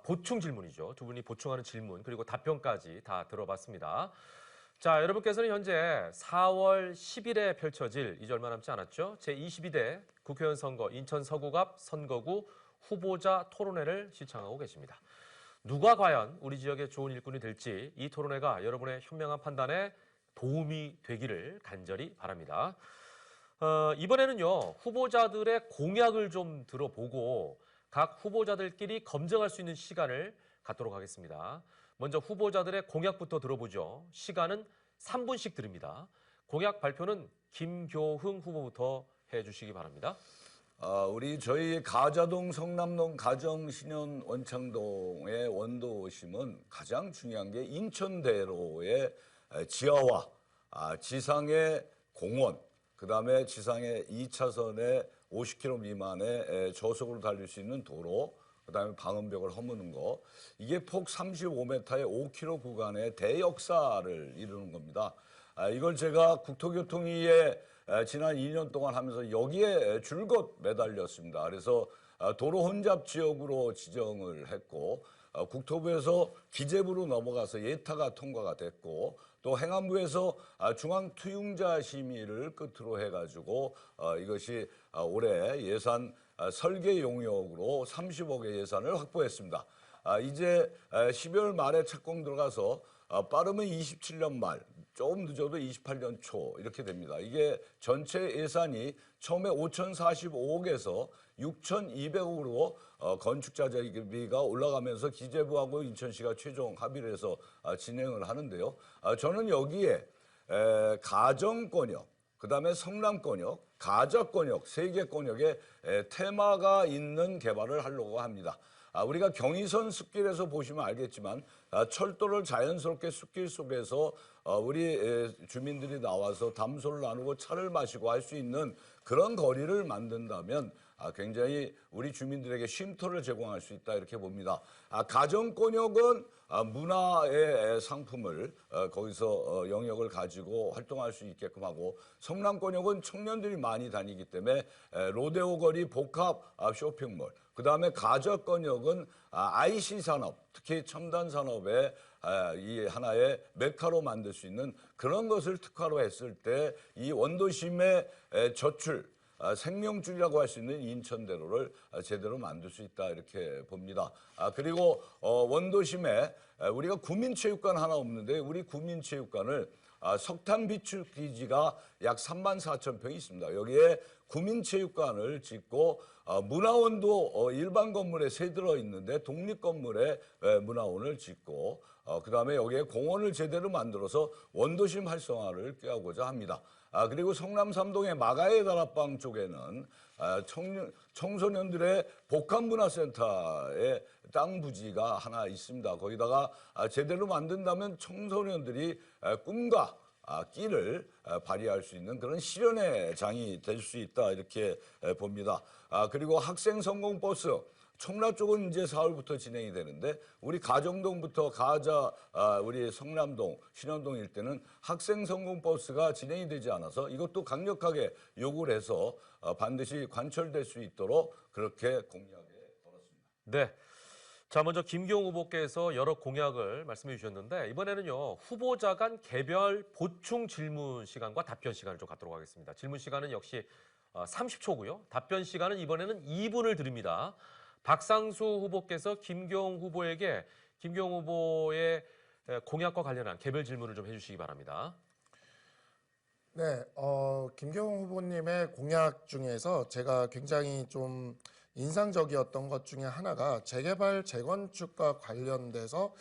보충 질문이죠. 두 분이 보충하는 질문 그리고 답변까지 다 들어봤습니다. 자, 여러분께서는 현재 4월 10일에 펼쳐질 이제 얼마 남지 않았죠? 제22대 국회의원 선거 인천 서구갑 선거구 후보자 토론회를 시청하고 계십니다. 누가 과연 우리 지역의 좋은 일꾼이 될지 이 토론회가 여러분의 현명한 판단에 도움이 되기를 간절히 바랍니다. 이번에는요, 후보자들의 공약을 좀 들어보고 각 후보자들끼리 검증할 수 있는 시간을 갖도록 하겠습니다. 먼저 후보자들의 공약부터 들어보죠. 시간은 3분씩 드립니다. 공약 발표는 김교흥 후보부터 해주시기 바랍니다. 저희 가자동, 성남동, 가정, 신현, 원창동의 원도심은 가장 중요한 게 인천대로의 지하화, 지상의 공원, 그다음에 지상의 2차선에 50km 미만의 저속으로 달릴 수 있는 도로, 그다음에 방음벽을 허무는 거. 이게 폭 35m의 5km 구간의 대역사를 이루는 겁니다. 이걸 제가 국토교통위에 지난 2년 동안 하면서 여기에 줄곧 매달렸습니다. 그래서 도로 혼잡 지역으로 지정을 했고 국토부에서 기재부로 넘어가서 예타가 통과가 됐고 또 행안부에서 중앙투융자 심의를 끝으로 해가지고 이것이 올해 예산 설계 용역으로 30억의 예산을 확보했습니다. 이제 12월 말에 착공 들어가서 빠르면 27년 말, 조금 늦어도 28년 초 이렇게 됩니다. 이게 전체 예산이 처음에 5,045억에서 6,200억으로 건축자재비가 올라가면서 기재부하고 인천시가 최종 합의를 해서 진행을 하는데요. 저는 여기에 가정권역, 그다음에 성남권역, 가자권역, 3개 권역에 테마가 있는 개발을 하려고 합니다. 우리가 경의선 숲길에서 보시면 알겠지만 철도를 자연스럽게 숲길 속에서 우리 주민들이 나와서 담소를 나누고 차를 마시고 할 수 있는 그런 거리를 만든다면 굉장히 우리 주민들에게 쉼터를 제공할 수 있다 이렇게 봅니다. 가정권역은 문화의 상품을 거기서 영역을 가지고 활동할 수 있게끔 하고, 성남권역은 청년들이 많이 다니기 때문에 로데오 거리 복합 쇼핑몰, 그다음에 가저권역은 IC 산업, 특히 첨단 산업의 이 하나의 메카로 만들 수 있는 그런 것을 특화로 했을 때 이 원도심의 저출, 생명줄이라고 할 수 있는 인천대로를 제대로 만들 수 있다 이렇게 봅니다. 그리고 원도심에 우리가 구민체육관 하나 없는데, 우리 구민체육관을 석탄 비축 기지가 약 34,000평이 있습니다. 여기에 구민체육관을 짓고 문화원도 일반 건물에 세 들어 있는데 독립 건물에 문화원을 짓고, 그다음에 여기에 공원을 제대로 만들어서 원도심 활성화를 꾀하고자 합니다. 그리고 성남 삼동의 마가의 다락방 쪽에는 청소년들의 복합문화센터의 땅 부지가 하나 있습니다. 거기다가 제대로 만든다면 청소년들이 꿈과 끼를 발휘할 수 있는 그런 실현의 장이 될 수 있다 이렇게 봅니다. 그리고 학생 성공버스, 청라 쪽은 이제 4월부터 진행이 되는데, 우리 가정동부터 가자 우리 성남동, 신현동 일대는 학생 성공버스가 진행이 되지 않아서 이것도 강력하게 요구를 해서 반드시 관철될 수 있도록 그렇게 공약에 걸었습니다. 네. 자, 먼저 김기용 후보께서 여러 공약을 말씀해 주셨는데, 이번에는요, 후보자 간 개별 보충 질문 시간과 답변 시간을 좀 갖도록 하겠습니다. 질문 시간은 역시 30초고요. 답변 시간은 이번에는 2분을 드립니다. 박상수 후보께서 김기용 후보에게 김기용 후보의 공약과 관련한 개별 질문을 좀 해주시기 바랍니다. 네, 김경호 후보님의 공약 중에서 제가 굉장히 좀 인상적이었던 것 중에 하나가 재개발, 재건축과 관련돼서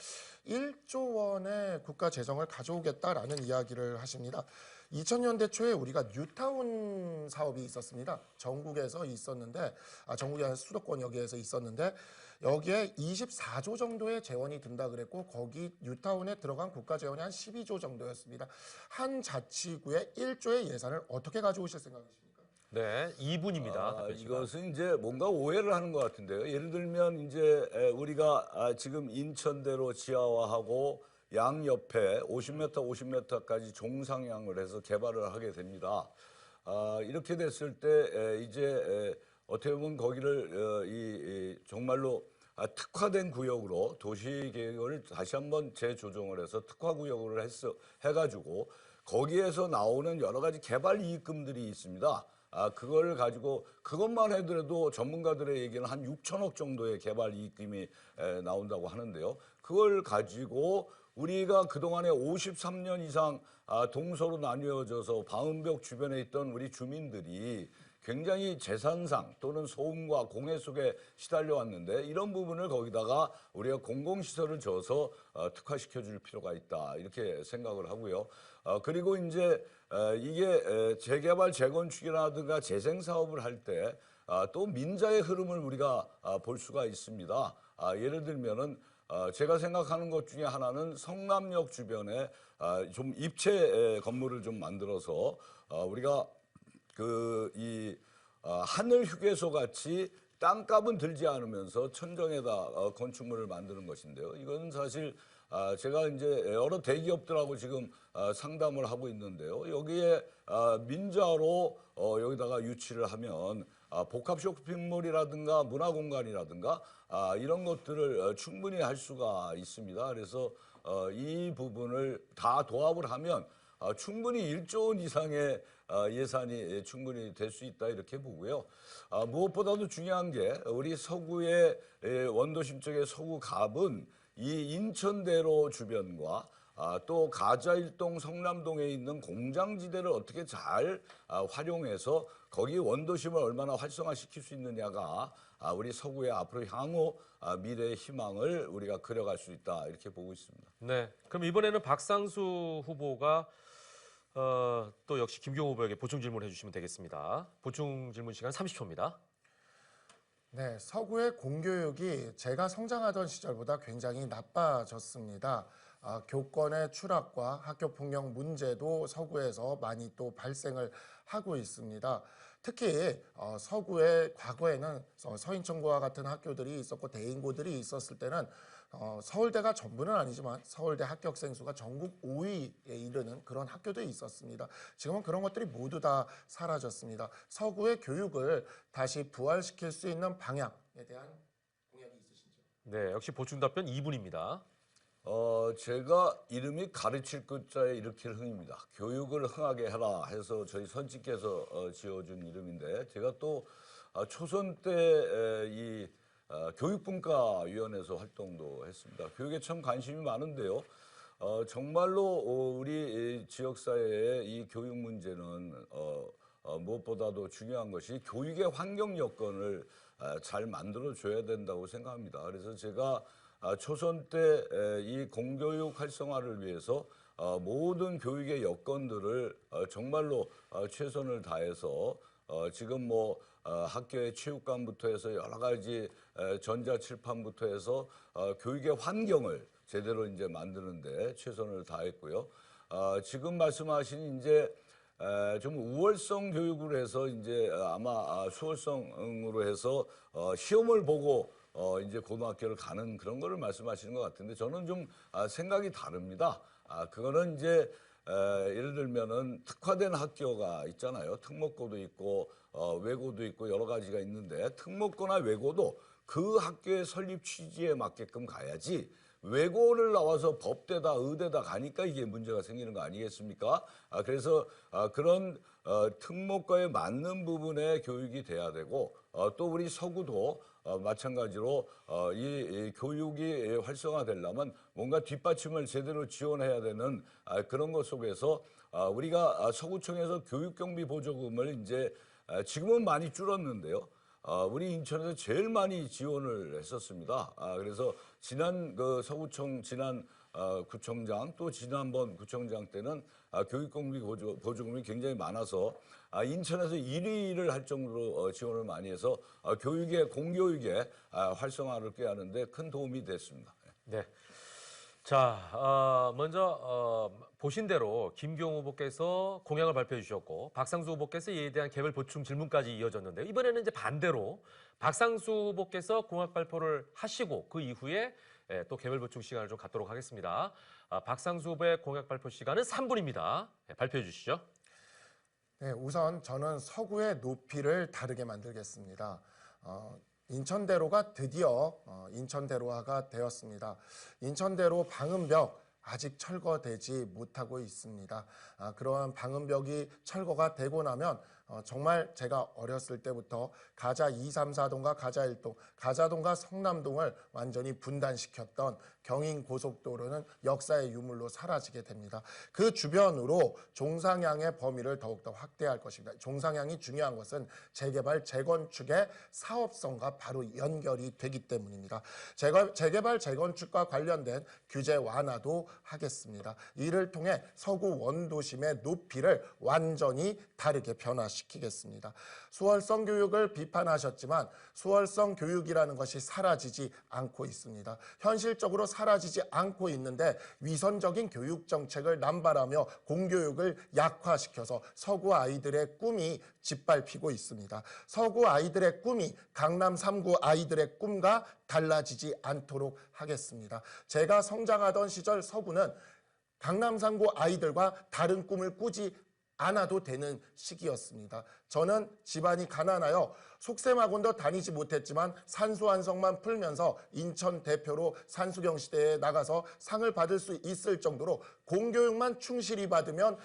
1조 원의 국가 재정을 가져오겠다라는 이야기를 하십니다. 2000년대 초에 우리가 뉴타운 사업이 있었습니다. 전국에서 있었는데, 전국이 아니라 수도권 여기에서 있었는데, 여기에 24조 정도의 재원이 든다 그랬고, 거기 뉴타운에 들어간 국가 재원이 한 12조 정도였습니다. 한 자치구에 1조의 예산을 어떻게 가져오실 생각이십니까? 네, 2분입니다. 답변 시간. 이것은 이제 뭔가 오해를 하는 것 같은데요. 예를 들면 이제 우리가 지금 인천대로 지하화하고 양옆에 50m, 50m까지 종상향을 해서 개발을 하게 됩니다. 이렇게 됐을 때 이제 어떻게 보면 거기를 정말로 특화된 구역으로 도시계획을 다시 한번 재조정을 해서 특화구역으로 해가지고 거기에서 나오는 여러 가지 개발 이익금들이 있습니다. 그걸 가지고 그것만 해도 전문가들의 얘기는 한 6천억 정도의 개발 이익금이 나온다고 하는데요. 그걸 가지고 우리가 그동안에 53년 이상 동서로 나뉘어져서 방음벽 주변에 있던 우리 주민들이 굉장히 재산상 또는 소음과 공해 속에 시달려 왔는데, 이런 부분을 거기다가 우리가 공공시설을 줘서 특화시켜 줄 필요가 있다 이렇게 생각을 하고요. 그리고 이제 이게 재개발, 재건축이라든가 재생 사업을 할 때 또 민자의 흐름을 우리가 볼 수가 있습니다. 예를 들면은 제가 생각하는 것 중에 하나는 성남역 주변에 좀 입체 건물을 좀 만들어서 우리가 하늘 휴게소 같이 땅값은 들지 않으면서 천정에다 건축물을 만드는 것인데요. 이건 사실 제가 이제 여러 대기업들하고 지금 상담을 하고 있는데요. 여기에 민자로 여기다가 유치를 하면 복합 쇼핑몰이라든가 문화공간이라든가 이런 것들을 충분히 할 수가 있습니다. 그래서 이 부분을 다 도합을 하면 충분히 1조 원 이상의 예산이 충분히 될 수 있다 이렇게 보고요. 무엇보다도 중요한 게 우리 서구의 원도심 쪽의 서구갑은 이 인천대로 주변과 또 가자일동, 성남동에 있는 공장지대를 어떻게 잘 활용해서 거기 원도심을 얼마나 활성화시킬 수 있느냐가 우리 서구의 앞으로 향후 미래의 희망을 우리가 그려갈 수 있다 이렇게 보고 있습니다. 네, 그럼 이번에는 박상수 후보가 또 역시 김기용 후보에게 보충 질문을 해주시면 되겠습니다. 보충 질문 시간 30초입니다. 네, 서구의 공교육이 제가 성장하던 시절보다 굉장히 나빠졌습니다. 교권의 추락과 학교 폭력 문제도 서구에서 많이 또 발생을 하고 있습니다. 특히 서구의 과거에는 서인천고와 같은 학교들이 있었고 대인고들이 있었을 때는 서울대가 전부는 아니지만 서울대 합격생 수가 전국 5위에 이르는 그런 학교도 있었습니다. 지금은 그런 것들이 모두 다 사라졌습니다. 서구의 교육을 다시 부활시킬 수 있는 방향에 대한 공약이 있으신지요? 네, 역시 보충 답변 2분입니다. 제가 이름이 가르칠 끝자에 일으킬 흥입니다. 교육을 흥하게 해라 해서 저희 선친께서 지어준 이름인데 제가 또 초선 때 이 교육분과위원회에서 활동도 했습니다. 교육에 참 관심이 많은데요. 정말로 우리 지역사회의 이 교육 문제는 무엇보다도 중요한 것이 교육의 환경 여건을 잘 만들어줘야 된다고 생각합니다. 그래서 제가 초선 때 이 공교육 활성화를 위해서 모든 교육의 여건들을 정말로 최선을 다해서 지금 뭐 학교의 체육관부터 해서 여러 가지 전자칠판부터 해서 교육의 환경을 제대로 이제 만드는데 최선을 다했고요. 지금 말씀하신 이제 좀 우월성 교육으로 해서 이제 아마 수월성으로 해서 시험을 보고 이제 고등학교를 가는 그런 거를 말씀하시는 것 같은데 저는 좀 생각이 다릅니다. 그거는 이제 예를 들면은 특화된 학교가 있잖아요. 특목고도 있고 외고도 있고 여러 가지가 있는데 특목고나 외고도 그 학교의 설립 취지에 맞게끔 가야지 외고를 나와서 법대다 의대다 가니까 이게 문제가 생기는 거 아니겠습니까? 그래서 그런 특목고에 맞는 부분의 교육이 돼야 되고 또 우리 서구도 마찬가지로 이 교육이 활성화되려면 뭔가 뒷받침을 제대로 지원해야 되는 그런 것 속에서 우리가 서구청에서 교육경비 보조금을 이제 지금은 많이 줄었는데요. 우리 인천에서 제일 많이 지원을 했었습니다. 그래서 지난 그 서구청 지난 구청장 또 지난번 구청장 때는 교육경비 보조금이 굉장히 많아서 인천에서 1위를 할 정도로 지원을 많이 해서 교육의 공교육의 활성화를 꾀하는데 큰 도움이 됐습니다. 네. 자, 먼저 보신 대로 김기용 후보께서 공약을 발표해 주셨고 박상수 후보께서 이에 대한 개별 보충 질문까지 이어졌는데요. 이번에는 이제 반대로 박상수 후보께서 공약 발표를 하시고 그 이후에 또 개별 보충 시간을 좀 갖도록 하겠습니다. 박상수 후보의 공약 발표 시간은 3분입니다. 발표해 주시죠. 네, 우선 저는 서구의 높이를 다르게 만들겠습니다. 인천대로가 드디어 인천대로화가 되었습니다. 인천대로 방음벽 아직 철거되지 못하고 있습니다. 그러한 방음벽이 철거가 되고 나면 정말 제가 어렸을 때부터 가자 2, 3, 4동과 가자 1동, 가자동과 성남동을 완전히 분단시켰던 경인고속도로는 역사의 유물로 사라지게 됩니다. 그 주변으로 종상향의 범위를 더욱더 확대할 것입니다. 종상향이 중요한 것은 재개발, 재건축의 사업성과 바로 연결이 되기 때문입니다. 재개발, 재건축과 관련된 규제 완화도 하겠습니다. 이를 통해 서구 원도심의 높이를 완전히 다르게 변화시키겠습니다. 수월성 교육을 비판하셨지만 수월성 교육이라는 것이 사라지지 않고 있습니다. 현실적으로 사라지지 않고 있는데 위선적인 교육 정책을 남발하며 공교육을 약화시켜서 서구 아이들의 꿈이 짓밟히고 있습니다. 서구 아이들의 꿈이 강남 3구 아이들의 꿈과 달라지지 않도록 하겠습니다. 제가 성장하던 시절 서구는 강남 3구 아이들과 다른 꿈을 꾸지 않아도 되는 시기였습니다. 저는 집안이 가난하여 속셈학원도 다니지 못했지만 산수 한성만 풀면서 인천 대표로 산수경 시대에 나가서 상을 받을 수 있을 정도로 공교육만 충실히 받으면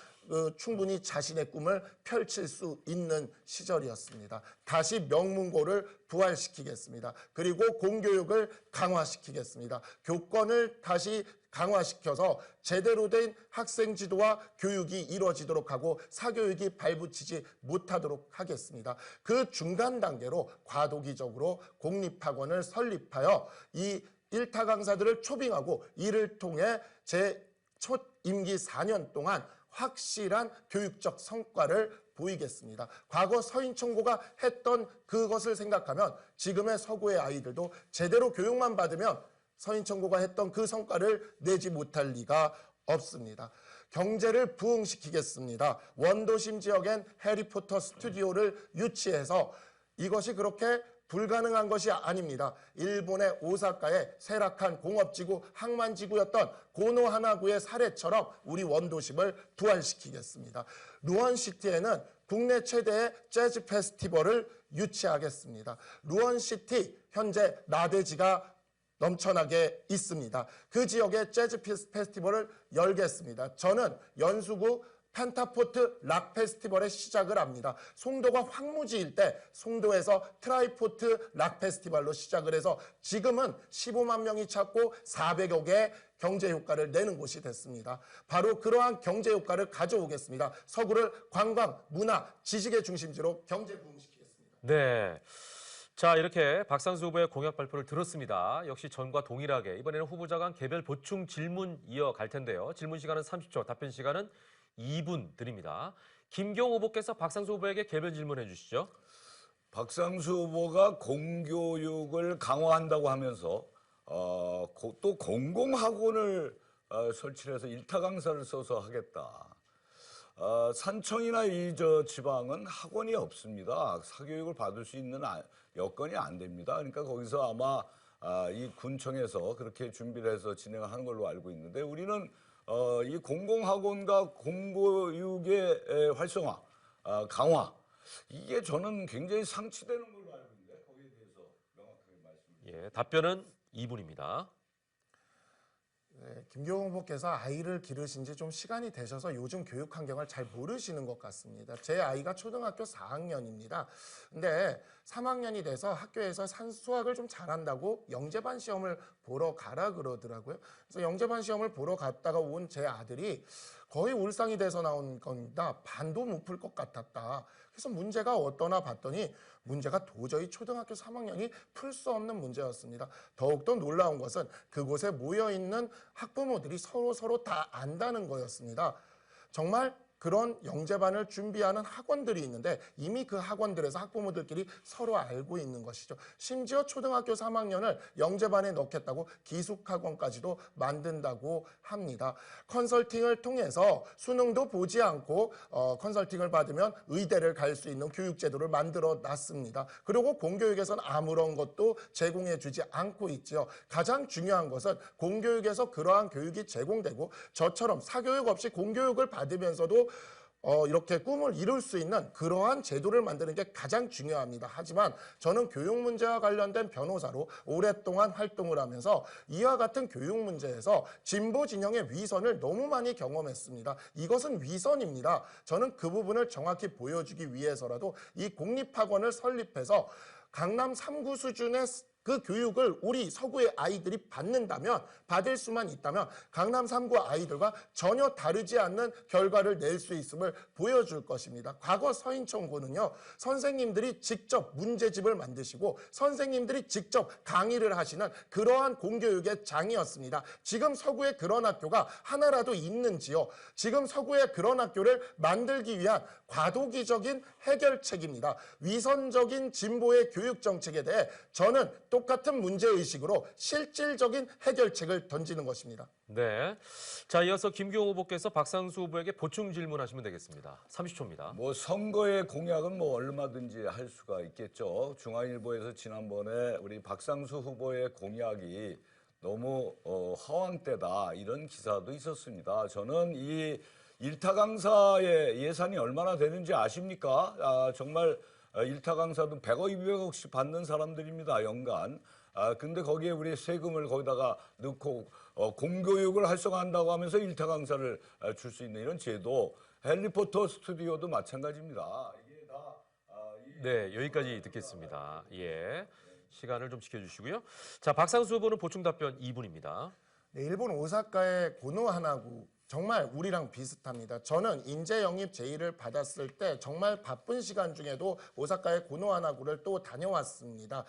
충분히 자신의 꿈을 펼칠 수 있는 시절이었습니다. 다시 명문고를 부활시키겠습니다. 그리고 공교육을 강화시키겠습니다. 교권을 다시 강화시켜서 제대로 된 학생 지도와 교육이 이루어지도록 하고 사교육이 발붙이지 못하도록 하겠습니다. 그 중간 단계로 과도기적으로 공립학원을 설립하여 이 일타 강사들을 초빙하고 이를 통해 제 첫 임기 4년 동안 확실한 교육적 성과를 보이겠습니다. 과거 서인천고가 했던 그것을 생각하면 지금의 서구의 아이들도 제대로 교육만 받으면 서인천고가 했던 그 성과를 내지 못할 리가 없습니다. 경제를 부흥시키겠습니다. 원도심 지역엔 해리포터 스튜디오를 유치해서 이것이 그렇게 불가능한 것이 아닙니다. 일본의 오사카의 쇠락한 공업지구 항만지구였던 고노하나구의 사례처럼 우리 원도심을 부활시키겠습니다. 루원시티에는 국내 최대의 재즈 페스티벌을 유치하겠습니다. 루원시티 현재 나대지가 넘쳐나게 있습니다. 그 지역에 재즈 페스티벌을 열겠습니다. 저는 연수구 펜타포트 락 페스티벌의 시작을 합니다. 송도가 황무지일 때 송도에서 트라이포트 락 페스티벌로 시작을 해서 지금은 15만 명이 찾고 400여 개의 경제 효과를 내는 곳이 됐습니다. 바로 그러한 경제 효과를 가져오겠습니다. 서구를 관광, 문화, 지식의 중심지로 경제 부흥시키겠습니다. 네. 자, 이렇게 박상수 후보의 공약 발표를 들었습니다. 역시 전과 동일하게 이번에는 후보자 간 개별 보충 질문 이어갈 텐데요. 질문 시간은 30초, 답변 시간은 2분 드립니다. 김경 후보께서 박상수 후보에게 개별 질문해 주시죠. 박상수 후보가 공교육을 강화한다고 하면서 또 공공학원을 설치해서 일타 강사를 써서 하겠다. 산청이나 이 지방은 학원이 없습니다. 사교육을 받을 수 있는 여건이 안 됩니다. 그러니까 거기서 아마 이 군청에서 그렇게 준비를 해서 진행하는 걸로 알고 있는데 우리는 이 공공학원과 공교육의 활성화, 강화 이게 저는 굉장히 상치되는 걸로 알고 있는데 거기에 대해서 명확하게 말씀드립니다. 예, 답변은 2분입니다. 네, 김경호 후보께서 아이를 기르신 지 좀 시간이 되셔서 요즘 교육 환경을 잘 모르시는 것 같습니다. 제 아이가 초등학교 4학년입니다. 근데 3학년이 돼서 학교에서 수학을 좀 잘한다고 영재반 시험을 보러 가라 그러더라고요. 그래서 영재반 시험을 보러 갔다가 온 제 아들이 거의 울상이 돼서 나온 겁니다. 반도 못 풀 것 같았다. 그래서 문제가 어떠나 봤더니 문제가 도저히 초등학교 3학년이 풀 수 없는 문제였습니다. 더욱더 놀라운 것은 그곳에 모여있는 학부모들이 서로 다 안다는 거였습니다. 정말 그런 영재반을 준비하는 학원들이 있는데 이미 그 학원들에서 학부모들끼리 서로 알고 있는 것이죠. 심지어 초등학교 3학년을 영재반에 넣겠다고 기숙학원까지도 만든다고 합니다. 컨설팅을 통해서 수능도 보지 않고 컨설팅을 받으면 의대를 갈 수 있는 교육제도를 만들어 놨습니다. 그리고 공교육에서는 아무런 것도 제공해 주지 않고 있죠. 가장 중요한 것은 공교육에서 그러한 교육이 제공되고 저처럼 사교육 없이 공교육을 받으면서도 이렇게 꿈을 이룰 수 있는 그러한 제도를 만드는 게 가장 중요합니다. 하지만 저는 교육 문제와 관련된 변호사로 오랫동안 활동을 하면서 이와 같은 교육 문제에서 진보 진영의 위선을 너무 많이 경험했습니다. 이것은 위선입니다. 저는 그 부분을 정확히 보여주기 위해서라도 이 공립학원을 설립해서 강남 3구 수준의 그 교육을 우리 서구의 아이들이 받는다면, 받을 수만 있다면 강남 3구 아이들과 전혀 다르지 않는 결과를 낼 수 있음을 보여줄 것입니다. 과거 서인천고는요, 선생님들이 직접 문제집을 만드시고 선생님들이 직접 강의를 하시는 그러한 공교육의 장이었습니다. 지금 서구에 그런 학교가 하나라도 있는지요? 지금 서구에 그런 학교를 만들기 위한 과도기적인 해결책입니다. 위선적인 진보의 교육 정책에 대해 저는 똑같은 문제의식으로 실질적인 해결책을 던지는 것입니다. 네. 자, 이어서 김경호 후보께서 박상수 후보에게 보충 질문하시면 되겠습니다. 30초입니다. 뭐 선거의 공약은 뭐 얼마든지 할 수가 있겠죠. 중앙일보에서 지난번에 우리 박상수 후보의 공약이 너무 허황되다 이런 기사도 있었습니다. 저는 이 일타 강사의 예산이 얼마나 되는지 아십니까? 정말 일타 강사도 100억, 200억씩 받는 사람들입니다, 연간. 근데 거기에 우리 세금을 거기다가 넣고 공교육을 활성화한다고 하면서 일타 강사를 줄 수 있는 이런 제도, 해리포터 스튜디오도 마찬가지입니다. 이게 다 네, 여기까지 듣겠습니다. 예. 시간을 좀 지켜주시고요. 자, 박상수 후보는 보충 답변 2분입니다. 네, 일본 오사카의 고노하나구 정말 우리랑 비슷합니다. 저는 인재 영입 제의를 받았을 때 정말 바쁜 시간 중에도 오사카의 고노하나구를 또 다녀왔습니다.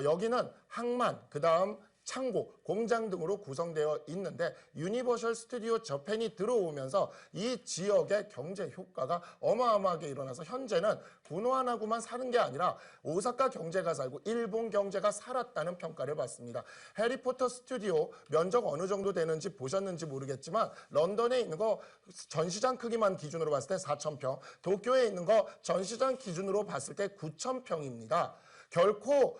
여기는 항만, 그다음 창고, 공장 등으로 구성되어 있는데 유니버셜 스튜디오 저펜이 들어오면서 이 지역의 경제 효과가 어마어마하게 일어나서 현재는 부노하나구만 사는 게 아니라 오사카 경제가 살고 일본 경제가 살았다는 평가를 받습니다. 해리포터 스튜디오 면적 어느 정도 되는지 보셨는지 모르겠지만 런던에 있는 거 전시장 크기만 기준으로 봤을 때 4,000평, 도쿄에 있는 거 전시장 기준으로 봤을 때 9,000평입니다. 결코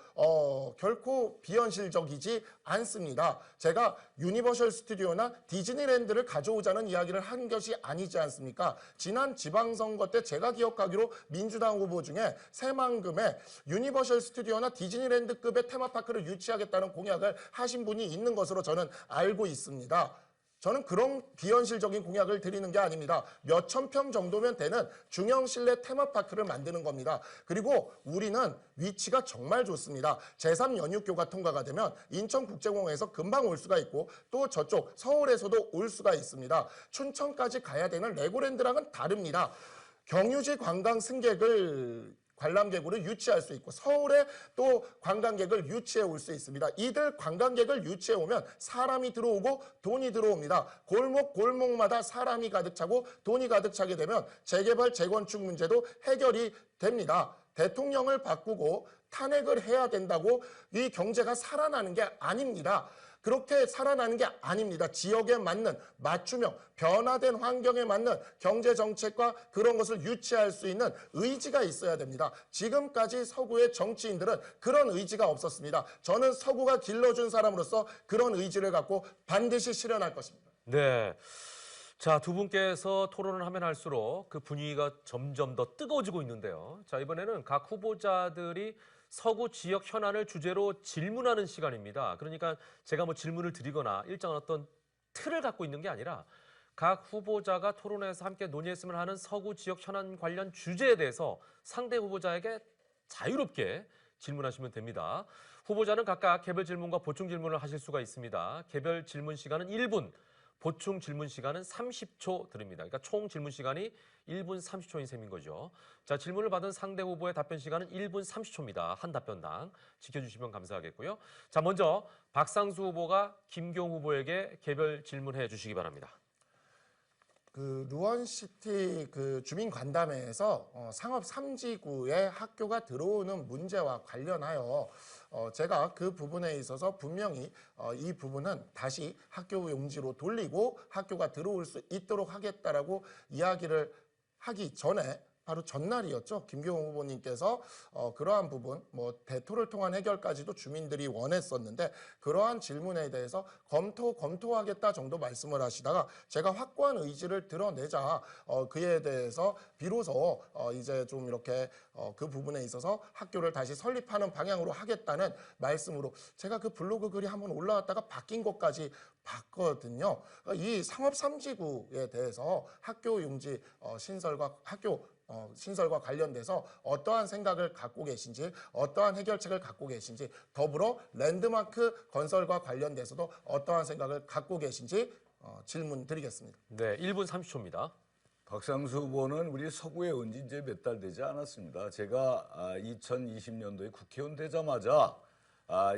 비현실적이지 않습니다. 제가 유니버셜 스튜디오나 디즈니랜드를 가져오자는 이야기를 한 것이 아니지 않습니까? 지난 지방선거 때 제가 기억하기로 민주당 후보 중에 새만금에 유니버셜 스튜디오나 디즈니랜드급의 테마파크를 유치하겠다는 공약을 하신 분이 있는 것으로 저는 알고 있습니다. 저는 그런 비현실적인 공약을 드리는 게 아닙니다. 몇천 평 정도면 되는 중형 실내 테마파크를 만드는 겁니다. 그리고 우리는 위치가 정말 좋습니다. 제3연육교가 통과가 되면 인천국제공항에서 금방 올 수가 있고 또 저쪽 서울에서도 올 수가 있습니다. 춘천까지 가야 되는 레고랜드랑은 다릅니다. 경유지 관광 승객을 관람객으로 유치할 수 있고 서울에 또 관광객을 유치해 올 수 있습니다. 이들 관광객을 유치해 오면 사람이 들어오고 돈이 들어옵니다. 골목마다 사람이 가득 차고 돈이 가득 차게 되면 재개발, 재건축 문제도 해결이 됩니다. 대통령을 바꾸고 탄핵을 해야 된다고 이 경제가 살아나는 게 아닙니다. 그렇게 살아나는 게 아닙니다. 지역에 맞는 맞춤형, 변화된 환경에 맞는 경제 정책과 그런 것을 유치할 수 있는 의지가 있어야 됩니다. 지금까지 서구의 정치인들은 그런 의지가 없었습니다. 저는 서구가 길러준 사람으로서 그런 의지를 갖고 반드시 실현할 것입니다. 네. 자, 두 분께서 토론을 하면 할수록 그 분위기가 점점 더 뜨거워지고 있는데요. 자, 이번에는 각 후보자들이 서구 지역 현안을 주제로 질문하는 시간입니다. 그러니까 제가 뭐 질문을 드리거나 일정한 어떤 틀을 갖고 있는 게 아니라 각 후보자가 토론에서 함께 논의했으면 하는 서구 지역 현안 관련 주제에 대해서 상대 후보자에게 자유롭게 질문하시면 됩니다. 후보자는 각각 개별 질문과 보충 질문을 하실 수가 있습니다. 개별 질문 시간은 1분, 보충 질문 시간은 30초 드립니다. 그러니까 총 질문 시간이 1분 30초인 셈인 거죠. 자, 질문을 받은 상대 후보의 답변 시간은 1분 30초입니다. 한 답변당 지켜주시면 감사하겠고요. 자, 먼저 박상수 후보가 김경 후보에게 개별 질문해 주시기 바랍니다. 루원시티 주민 간담회에서 상업 3지구에 학교가 들어오는 문제와 관련하여 제가 그 부분에 있어서 분명히 이 부분은 다시 학교 용지로 돌리고 학교가 들어올 수 있도록 하겠다라고 이야기를 하기 전에 바로 전날이었죠. 김경호 후보님께서 그러한 부분, 대토를 통한 해결까지도 주민들이 원했었는데 그러한 질문에 대해서 검토하겠다 정도 말씀을 하시다가 제가 확고한 의지를 드러내자 그에 대해서 비로소 이제 좀 이렇게 그 부분에 있어서 학교를 다시 설립하는 방향으로 하겠다는 말씀으로 제가 그 블로그 글이 한번 올라왔다가 바뀐 것까지 봤거든요. 이 상업 3지구에 대해서 학교 용지 신설과 관련돼서 어떠한 생각을 갖고 계신지, 어떠한 해결책을 갖고 계신지, 더불어 랜드마크 건설과 관련돼서도 어떠한 생각을 갖고 계신지 질문 드리겠습니다. 네, 1분 30초입니다. 박상수 후보는 우리 서구에 온 지 이제 몇 달 되지 않았습니다. 제가 2020년도에 국회의원 되자마자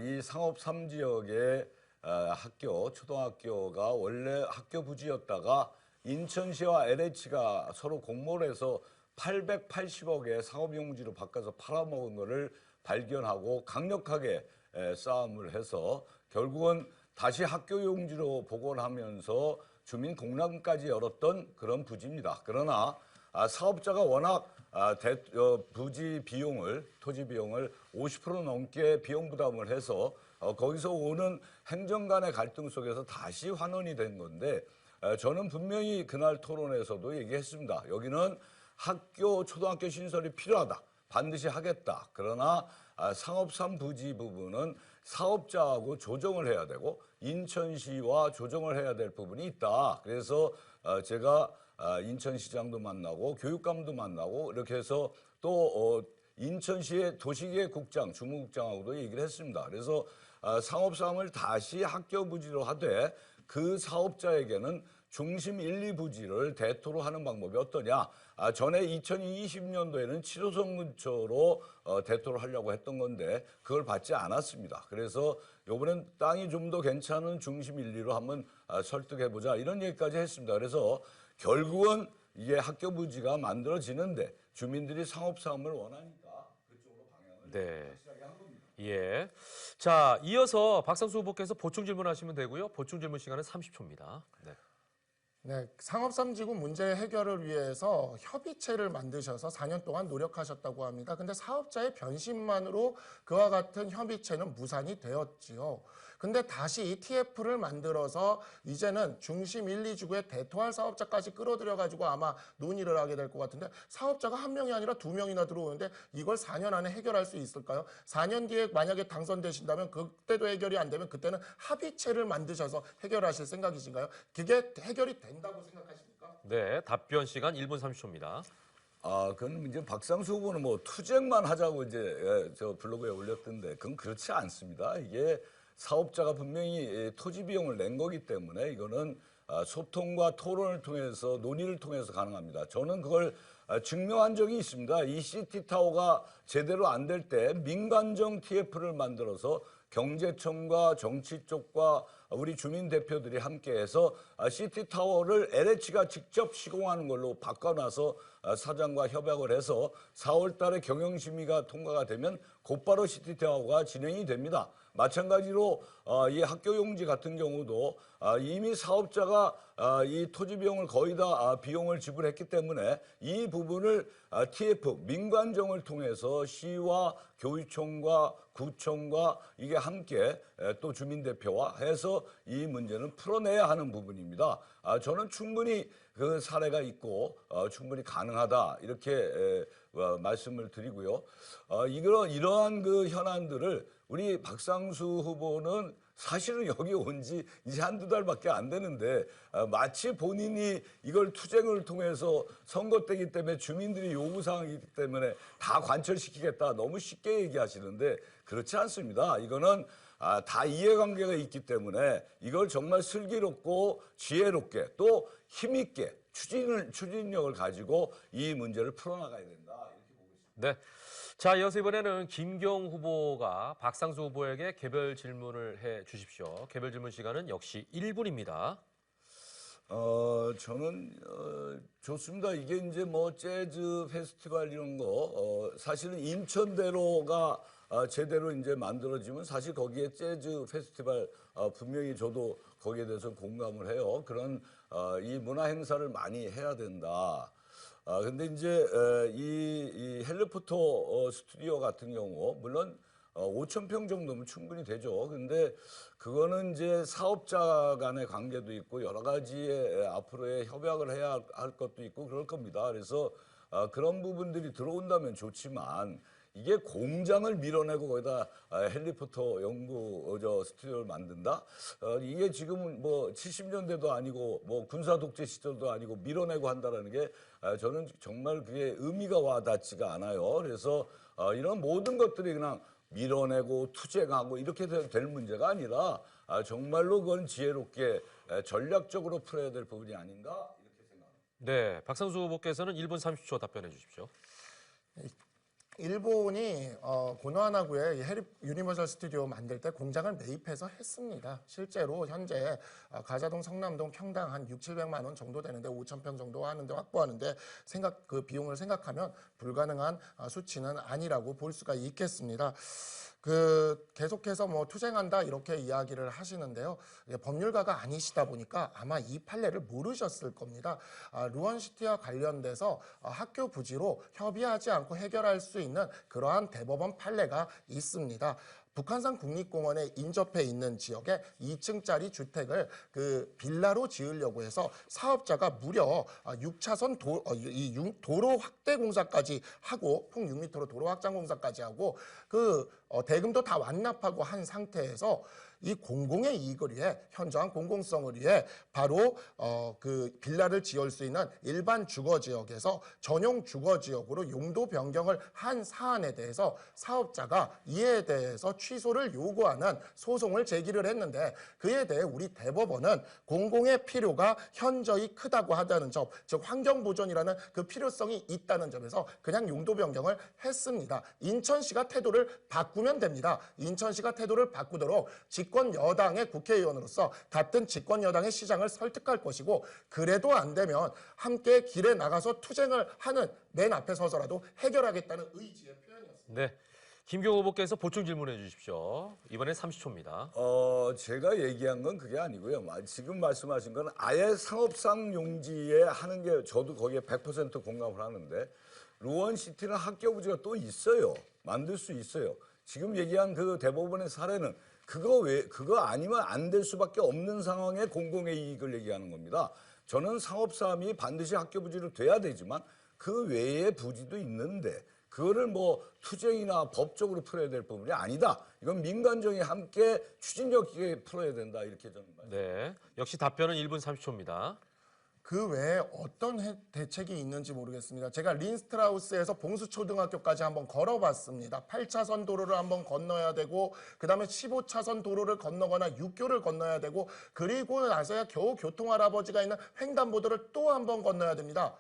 이 상업 3지역의 학교, 초등학교가 원래 학교 부지였다가 인천시와 LH가 서로 공모를 해서 880억의 상업용지로 바꿔서 팔아먹은 것을 발견하고 강력하게 싸움을 해서 결국은 다시 학교용지로 복원하면서 주민 공람까지 열었던 그런 부지입니다. 그러나 사업자가 워낙 부지 비용을, 토지 비용을 50% 넘게 비용 부담을 해서 거기서 오는 행정 간의 갈등 속에서 다시 환원이 된 건데 저는 분명히 그날 토론에서도 얘기했습니다. 여기는 학교, 초등학교 신설이 필요하다. 반드시 하겠다. 그러나 상업 3부지 부분은 사업자하고 조정을 해야 되고 인천시와 조정을 해야 될 부분이 있다. 그래서 제가 인천시장도 만나고 교육감도 만나고 이렇게 해서 또 인천시의 도시계획국장, 주무국장하고도 얘기를 했습니다. 그래서 상업 3을 다시 학교 부지로 하되 그 사업자에게는 중심 1, 2부지를 대토로 하는 방법이 어떠냐. 전에 2020년도에는 7호선 근처로 대토를 하려고 했던 건데 그걸 받지 않았습니다. 그래서 이번엔 땅이 좀 더 괜찮은 중심 1, 2로 한번 설득해보자 이런 얘기까지 했습니다. 그래서 결국은 이게 학교 부지가 만들어지는데 주민들이 상업사업을 원하니까 그쪽으로 방향을 네. 확실하게 한 겁니다. 예. 자, 이어서 박상수 후보께서 보충 질문하시면 되고요. 보충 질문 시간은 30초입니다. 네. 네, 상업삼지구 문제 해결을 위해서 협의체를 만드셔서 4년 동안 노력하셨다고 합니다. 근데 사업자의 변심만으로 그와 같은 협의체는 무산이 되었지요. 근데 다시 TF를 만들어서 이제는 중심 1, 2지구의 대토할 사업자까지 끌어들여가지고 아마 논의를 하게 될 것 같은데 사업자가 한 명이 아니라 두 명이나 들어오는데 이걸 4년 안에 해결할 수 있을까요? 4년 뒤에 만약에 당선되신다면 그때도 해결이 안 되면 그때는 합의체를 만드셔서 해결하실 생각이신가요? 그게 해결이 된다고 생각하십니까? 네, 답변 시간 1분 30초입니다. 그건 이제 박상수 후보는 뭐 투쟁만 하자고 이제 저 블로그에 올렸던데 그건 그렇지 않습니다. 이게 사업자가 분명히 토지 비용을 낸 거기 때문에 이거는 소통과 토론을 통해서 논의를 통해서 가능합니다. 저는 그걸 증명한 적이 있습니다. 이 시티타워가 제대로 안 될 때 민간정 TF를 만들어서 경제청과 정치 쪽과 우리 주민 대표들이 함께해서 시티타워를 LH가 직접 시공하는 걸로 바꿔놔서 사장과 협약을 해서 4월 달에 경영심의가 통과가 되면 곧바로 시티타워가 진행이 됩니다. 마찬가지로 이 학교용지 같은 경우도 이미 사업자가 이 토지 비용을 거의 다 비용을 지불했기 때문에 이 부분을 TF 민관정을 통해서 시와 교육청과 구청과 이게 함께 또 주민대표와 해서 이 문제는 풀어내야 하는 부분입니다. 저는 충분히 그 사례가 있고 충분히 가능하다 이렇게 말씀을 드리고요. 이러한 그 현안들을 우리 박상수 후보는 사실은 여기 온 지 이제 한두 달밖에 안 되는데 마치 본인이 이걸 투쟁을 통해서 선거 때기 때문에 주민들이 요구사항이기 때문에 다 관철시키겠다 너무 쉽게 얘기하시는데 그렇지 않습니다. 이거는 다 이해관계가 있기 때문에 이걸 정말 슬기롭고 지혜롭게 또 힘있게 추진력을 가지고 이 문제를 풀어나가야 된다. 이렇게 보고 있습니다. 네. 자, 이어서 이번에는 김경 후보가 박상수 후보에게 개별 질문을 해 주십시오. 개별 질문 시간은 역시 1분입니다. 저는 좋습니다. 이게 이제 뭐 재즈 페스티벌 이런 거 사실은 인천대로가 제대로 이제 만들어지면 사실 거기에 재즈 페스티벌 분명히 저도 거기에 대해서 공감을 해요. 그런 이 문화 행사를 많이 해야 된다. 근데 이제 이 헬리포터 스튜디오 같은 경우 물론 5,000평 정도면 충분히 되죠. 근데 그거는 이제 사업자 간의 관계도 있고 여러 가지의 앞으로의 협약을 해야 할 것도 있고 그럴 겁니다. 그래서 그런 부분들이 들어온다면 좋지만 이게 공장을 밀어내고 거기다 헬리포터 연구 스튜디오를 만든다? 이게 지금은 뭐 70년대도 아니고 뭐 군사 독재 시절도 아니고 밀어내고 한다라는 게 저는 정말 그게 의미가 와닿지가 않아요. 그래서 이런 모든 것들이 그냥 밀어내고 투쟁하고 이렇게 될 문제가 아니라 정말로 그건 지혜롭게 전략적으로 풀어야 될 부분이 아닌가 이렇게 생각합니다. 네, 박상수 후보께서는 1분 30초 답변해 주십시오. 일본이 고노하나구에 유니버설 스튜디오 만들 때 공장을 매입해서 했습니다. 실제로 현재 가자동, 성남동 평당 한 6,700만 원 정도 되는데 5,000평 정도 하는데 확보하는데 그 비용을 생각하면 불가능한 수치는 아니라고 볼 수가 있겠습니다. 계속해서 뭐 투쟁한다 이렇게 이야기를 하시는데요. 법률가가 아니시다 보니까 아마 이 판례를 모르셨을 겁니다. 루원시티와 관련돼서 학교 부지로 협의하지 않고 해결할 수 있는 그러한 대법원 판례가 있습니다. 북한산 국립공원에 인접해 있는 지역에 2층짜리 주택을 빌라로 지으려고 해서 사업자가 무려 6차선 도로 확대 공사까지 하고 폭 6m로 도로 확장 공사까지 하고 대금도 다 완납하고 한 상태에서 이 공공의 이익을 위해 현저한 공공성을 위해 바로 빌라를 지을 수 있는 일반 주거지역에서 전용 주거지역으로 용도 변경을 한 사안에 대해서 사업자가 이에 대해서 취소를 요구하는 소송을 제기를 했는데 그에 대해 우리 대법원은 공공의 필요가 현저히 크다고 하다는 점, 즉 환경보존이라는 그 필요성이 있다는 점에서 그냥 용도 변경을 했습니다. 인천시가 태도를 바꾸면 됩니다. 인천시가 태도를 바꾸도록 집권 여당의 국회의원으로서 같은 집권 여당의 시장을 설득할 것이고 그래도 안 되면 함께 길에 나가서 투쟁을 하는 맨 앞에 서서라도 해결하겠다는 의지의 표현이었습니다. 네. 김경호 후보께서 보충 질문해 주십시오. 이번엔 30초입니다. 제가 얘기한 건 그게 아니고요. 지금 말씀하신 건 아예 상업상 용지에 하는 게 저도 거기에 100% 공감을 하는데 루원시티는 학교 부지가 또 있어요. 만들 수 있어요. 지금 얘기한 그 대법원의 사례는 그거 아니면 안 될 수밖에 없는 상황의 공공의 이익을 얘기하는 겁니다. 저는 상업사업이 반드시 학교 부지로 돼야 되지만 그 외에 부지도 있는데 그거를 뭐 투쟁이나 법적으로 풀어야 될 부분이 아니다. 이건 민간정이 함께 추진력 있게 풀어야 된다. 이렇게 저는 말씀드립니다. 네. 역시 답변은 1분 30초입니다. 그 외에 어떤 대책이 있는지 모르겠습니다. 제가 린스트라우스에서 봉수초등학교까지 한번 걸어봤습니다. 8차선 도로를 한번 건너야 되고 그다음에 15차선 도로를 건너거나 육교를 건너야 되고 그리고 나서야 겨우 교통할아버지가 있는 횡단보도를 또 한번 건너야 됩니다.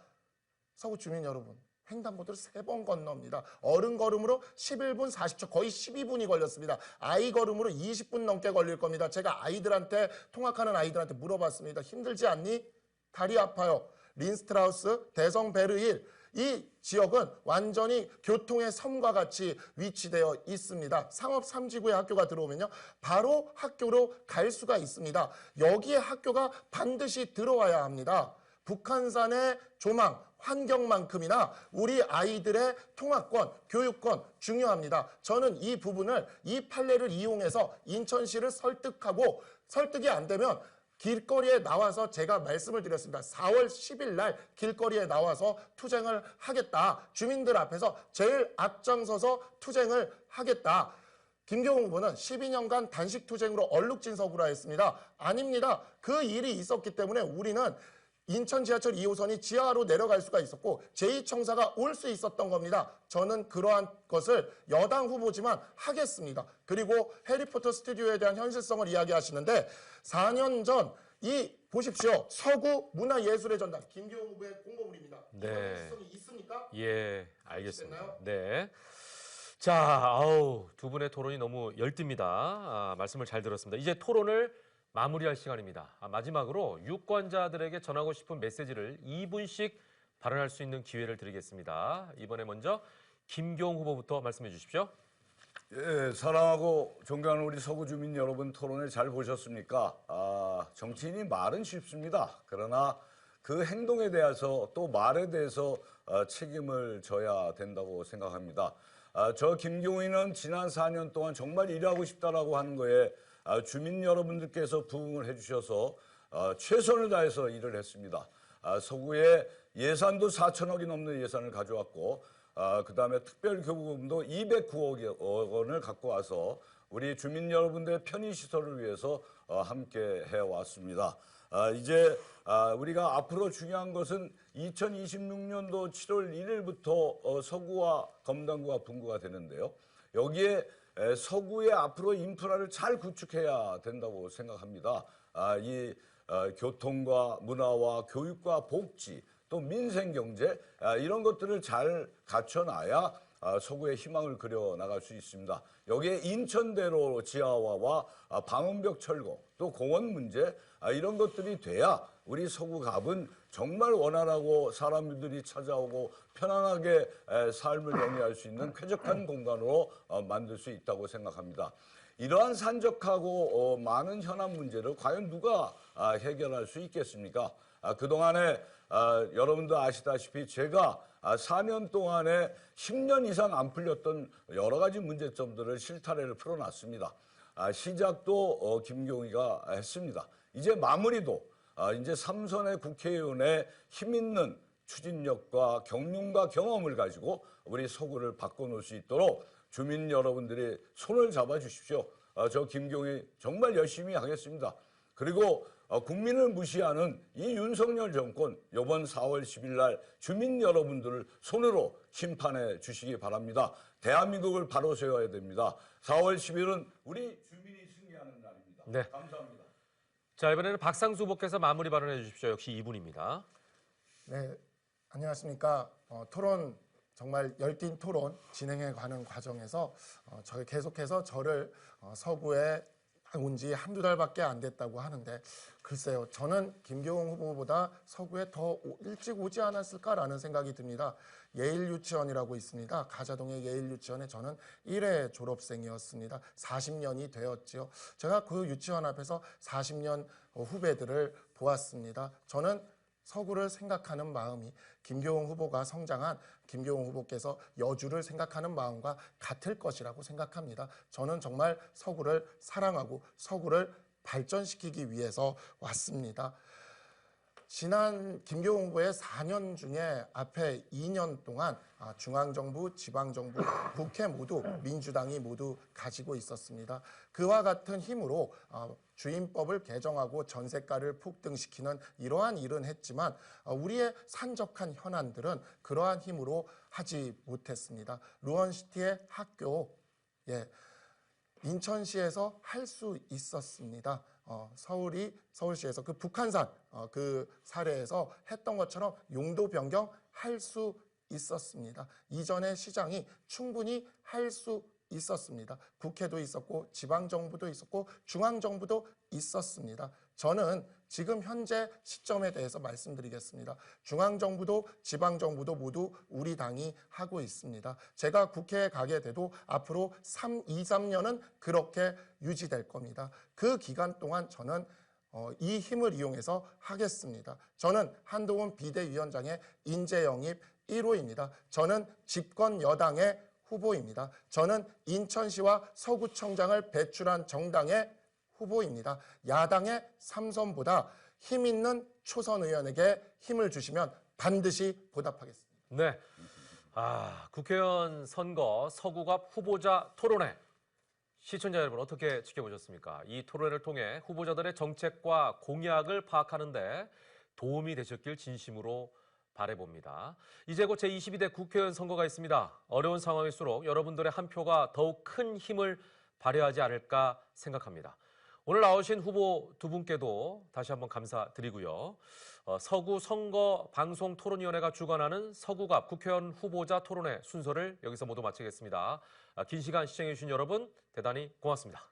서구 주민 여러분, 횡단보도를 3번 건넙니다. 어른 걸음으로 11분 40초, 거의 12분이 걸렸습니다. 아이 걸음으로 20분 넘게 걸릴 겁니다. 제가 아이들한테, 통학하는 아이들한테 물어봤습니다. 힘들지 않니? 다리 아파요. 린스트라우스, 대성 베르일, 이 지역은 완전히 교통의 섬과 같이 위치되어 있습니다. 상업 3지구에 학교가 들어오면요. 바로 학교로 갈 수가 있습니다. 여기에 학교가 반드시 들어와야 합니다. 북한산의 조망, 환경만큼이나 우리 아이들의 통학권, 교육권 중요합니다. 저는 이 부분을, 이 판례를 이용해서 인천시를 설득하고 설득이 안 되면 길거리에 나와서 제가 말씀을 드렸습니다. 4월 10일 날 길거리에 나와서 투쟁을 하겠다. 주민들 앞에서 제일 앞장서서 투쟁을 하겠다. 김경호 후보는 12년간 단식 투쟁으로 얼룩진 서구라 했습니다. 아닙니다. 그 일이 있었기 때문에 우리는 인천 지하철 2호선이 지하로 내려갈 수가 있었고 제2청사가 올 수 있었던 겁니다. 저는 그러한 것을 여당 후보지만 하겠습니다. 그리고 해리포터 스튜디오에 대한 현실성을 이야기하시는데 4년 전 이 보십시오. 서구 문화예술의 전당 김경호 후보의 공보물입니다. 네. 이런 현실성이 있습니까? 예, 알겠습니다. 됐나요? 네. 자, 두 분의 토론이 너무 열띤니다. 말씀을 잘 들었습니다. 이제 토론을 마무리할 시간입니다. 마지막으로 유권자들에게 전하고 싶은 메시지를 2분씩 발언할 수 있는 기회를 드리겠습니다. 이번에 먼저 김경 후보부터 말씀해 주십시오. 예, 사랑하고 존경하는 우리 서구 주민 여러분, 토론을 잘 보셨습니까? 정치인이 말은 쉽습니다. 그러나 그 행동에 대해서 또 말에 대해서 책임을 져야 된다고 생각합니다. 저 김경호는 지난 4년 동안 정말 일하고 싶다라고 하는 거에 주민 여러분들께서 부응을 해주셔서 최선을 다해서 일을 했습니다. 서구에 예산도 4천억이 넘는 예산을 가져왔고 그다음에 특별교부금도 209억 원을 갖고 와서 우리 주민 여러분들의 편의시설을 위해서 함께 해왔습니다. 이제 우리가 앞으로 중요한 것은 2026년도 7월 1일부터 서구와 검단구가 분구가 되는데요. 여기에 서구의 앞으로 인프라를 잘 구축해야 된다고 생각합니다. 이 교통과 문화와 교육과 복지 또 민생경제 이런 것들을 잘 갖춰놔야 서구의 희망을 그려나갈 수 있습니다. 여기에 인천대로 지하화와 방음벽 철거 또 공원 문제 이런 것들이 돼야 우리 서구갑은 정말 원활하고 사람들이 찾아오고 편안하게 삶을 영위할 수 있는 쾌적한 공간으로 만들 수 있다고 생각합니다. 이러한 산적하고 많은 현안 문제를 과연 누가 해결할 수 있겠습니까? 그동안에 여러분도 아시다시피 제가 4년 동안에 10년 이상 안 풀렸던 여러 가지 문제점들을 실타래를 풀어놨습니다. 시작도 김경희가 했습니다. 이제 마무리도 이제 3선의 국회의원의 힘있는 추진력과 경륜과 경험을 가지고 우리 서구를 바꿔놓을 수 있도록 주민 여러분들이 손을 잡아주십시오. 저 김경희 정말 열심히 하겠습니다. 그리고 국민을 무시하는 이 윤석열 정권 이번 4월 10일 날 주민 여러분들을 손으로 심판해 주시기 바랍니다. 대한민국을 바로 세워야 됩니다. 4월 10일은 우리 주민이 승리하는 날입니다. 네. 감사합니다. 자, 이번에는 박상수 후보께서 마무리 발언해 주십시오. 역시 2분입니다. 네, 안녕하십니까. 토론 정말 열띤 토론 진행해 가는 과정에서 계속해서 저를 서구의 온 지 한두 달밖에 안 됐다고 하는데 글쎄요. 저는 김교웅 후보보다 서구에 더 일찍 오지 않았을까라는 생각이 듭니다. 예일유치원이라고 있습니다. 가자동의 예일유치원에 저는 1회 졸업생이었습니다. 40년이 되었지요. 제가 그 유치원 앞에서 40년 후배들을 보았습니다. 저는 서구를 생각하는 마음이 김교웅 후보가 성장한 김교웅 후보께서 여주를 생각하는 마음과 같을 것이라고 생각합니다. 저는 정말 서구를 사랑하고 서구를 발전시키기 위해서 왔습니다. 지난 김교웅 후보의 4년 중에 앞에 2년 동안 중앙정부, 지방정부, 국회 모두 민주당이 모두 가지고 있었습니다. 그와 같은 힘으로 주임법을 개정하고 전세가를 폭등시키는 이러한 일은 했지만 우리의 산적한 현안들은 그러한 힘으로 하지 못했습니다. 루원시티의 학교, 인천시에서 할 수 있었습니다. 서울시에서 그 북한산 그 사례에서 했던 것처럼 용도 변경 할 수 있었습니다. 이전의 시장이 충분히 할 수 있었습니다. 국회도 있었고 지방정부도 있었고 중앙정부도 있었습니다. 저는 지금 현재 시점에 대해서 말씀드리겠습니다. 중앙정부도 지방정부도 모두 우리 당이 하고 있습니다. 제가 국회에 가게 돼도 앞으로 2, 3년은 그렇게 유지될 겁니다. 그 기간 동안 저는 이 힘을 이용해서 하겠습니다. 저는 한동훈 비대위원장의 인재 영입 1호입니다. 저는 집권 여당의 후보입니다. 저는 인천시와 서구청장을 배출한 정당의 후보입니다. 야당의 삼선보다 힘 있는 초선 의원에게 힘을 주시면 반드시 보답하겠습니다. 네. 국회의원 선거 서구갑 후보자 토론회. 시청자 여러분 어떻게 지켜보셨습니까? 이 토론회를 통해 후보자들의 정책과 공약을 파악하는 데 도움이 되셨길 진심으로 바라봅니다. 이제 곧 제22대 국회의원 선거가 있습니다. 어려운 상황일수록 여러분들의 한 표가 더욱 큰 힘을 발휘하지 않을까 생각합니다. 오늘 나오신 후보 두 분께도 다시 한번 감사드리고요. 서구 선거 방송 토론위원회가 주관하는 서구갑 국회의원 후보자 토론회 순서를 여기서 모두 마치겠습니다. 긴 시간 시청해주신 여러분 대단히 고맙습니다.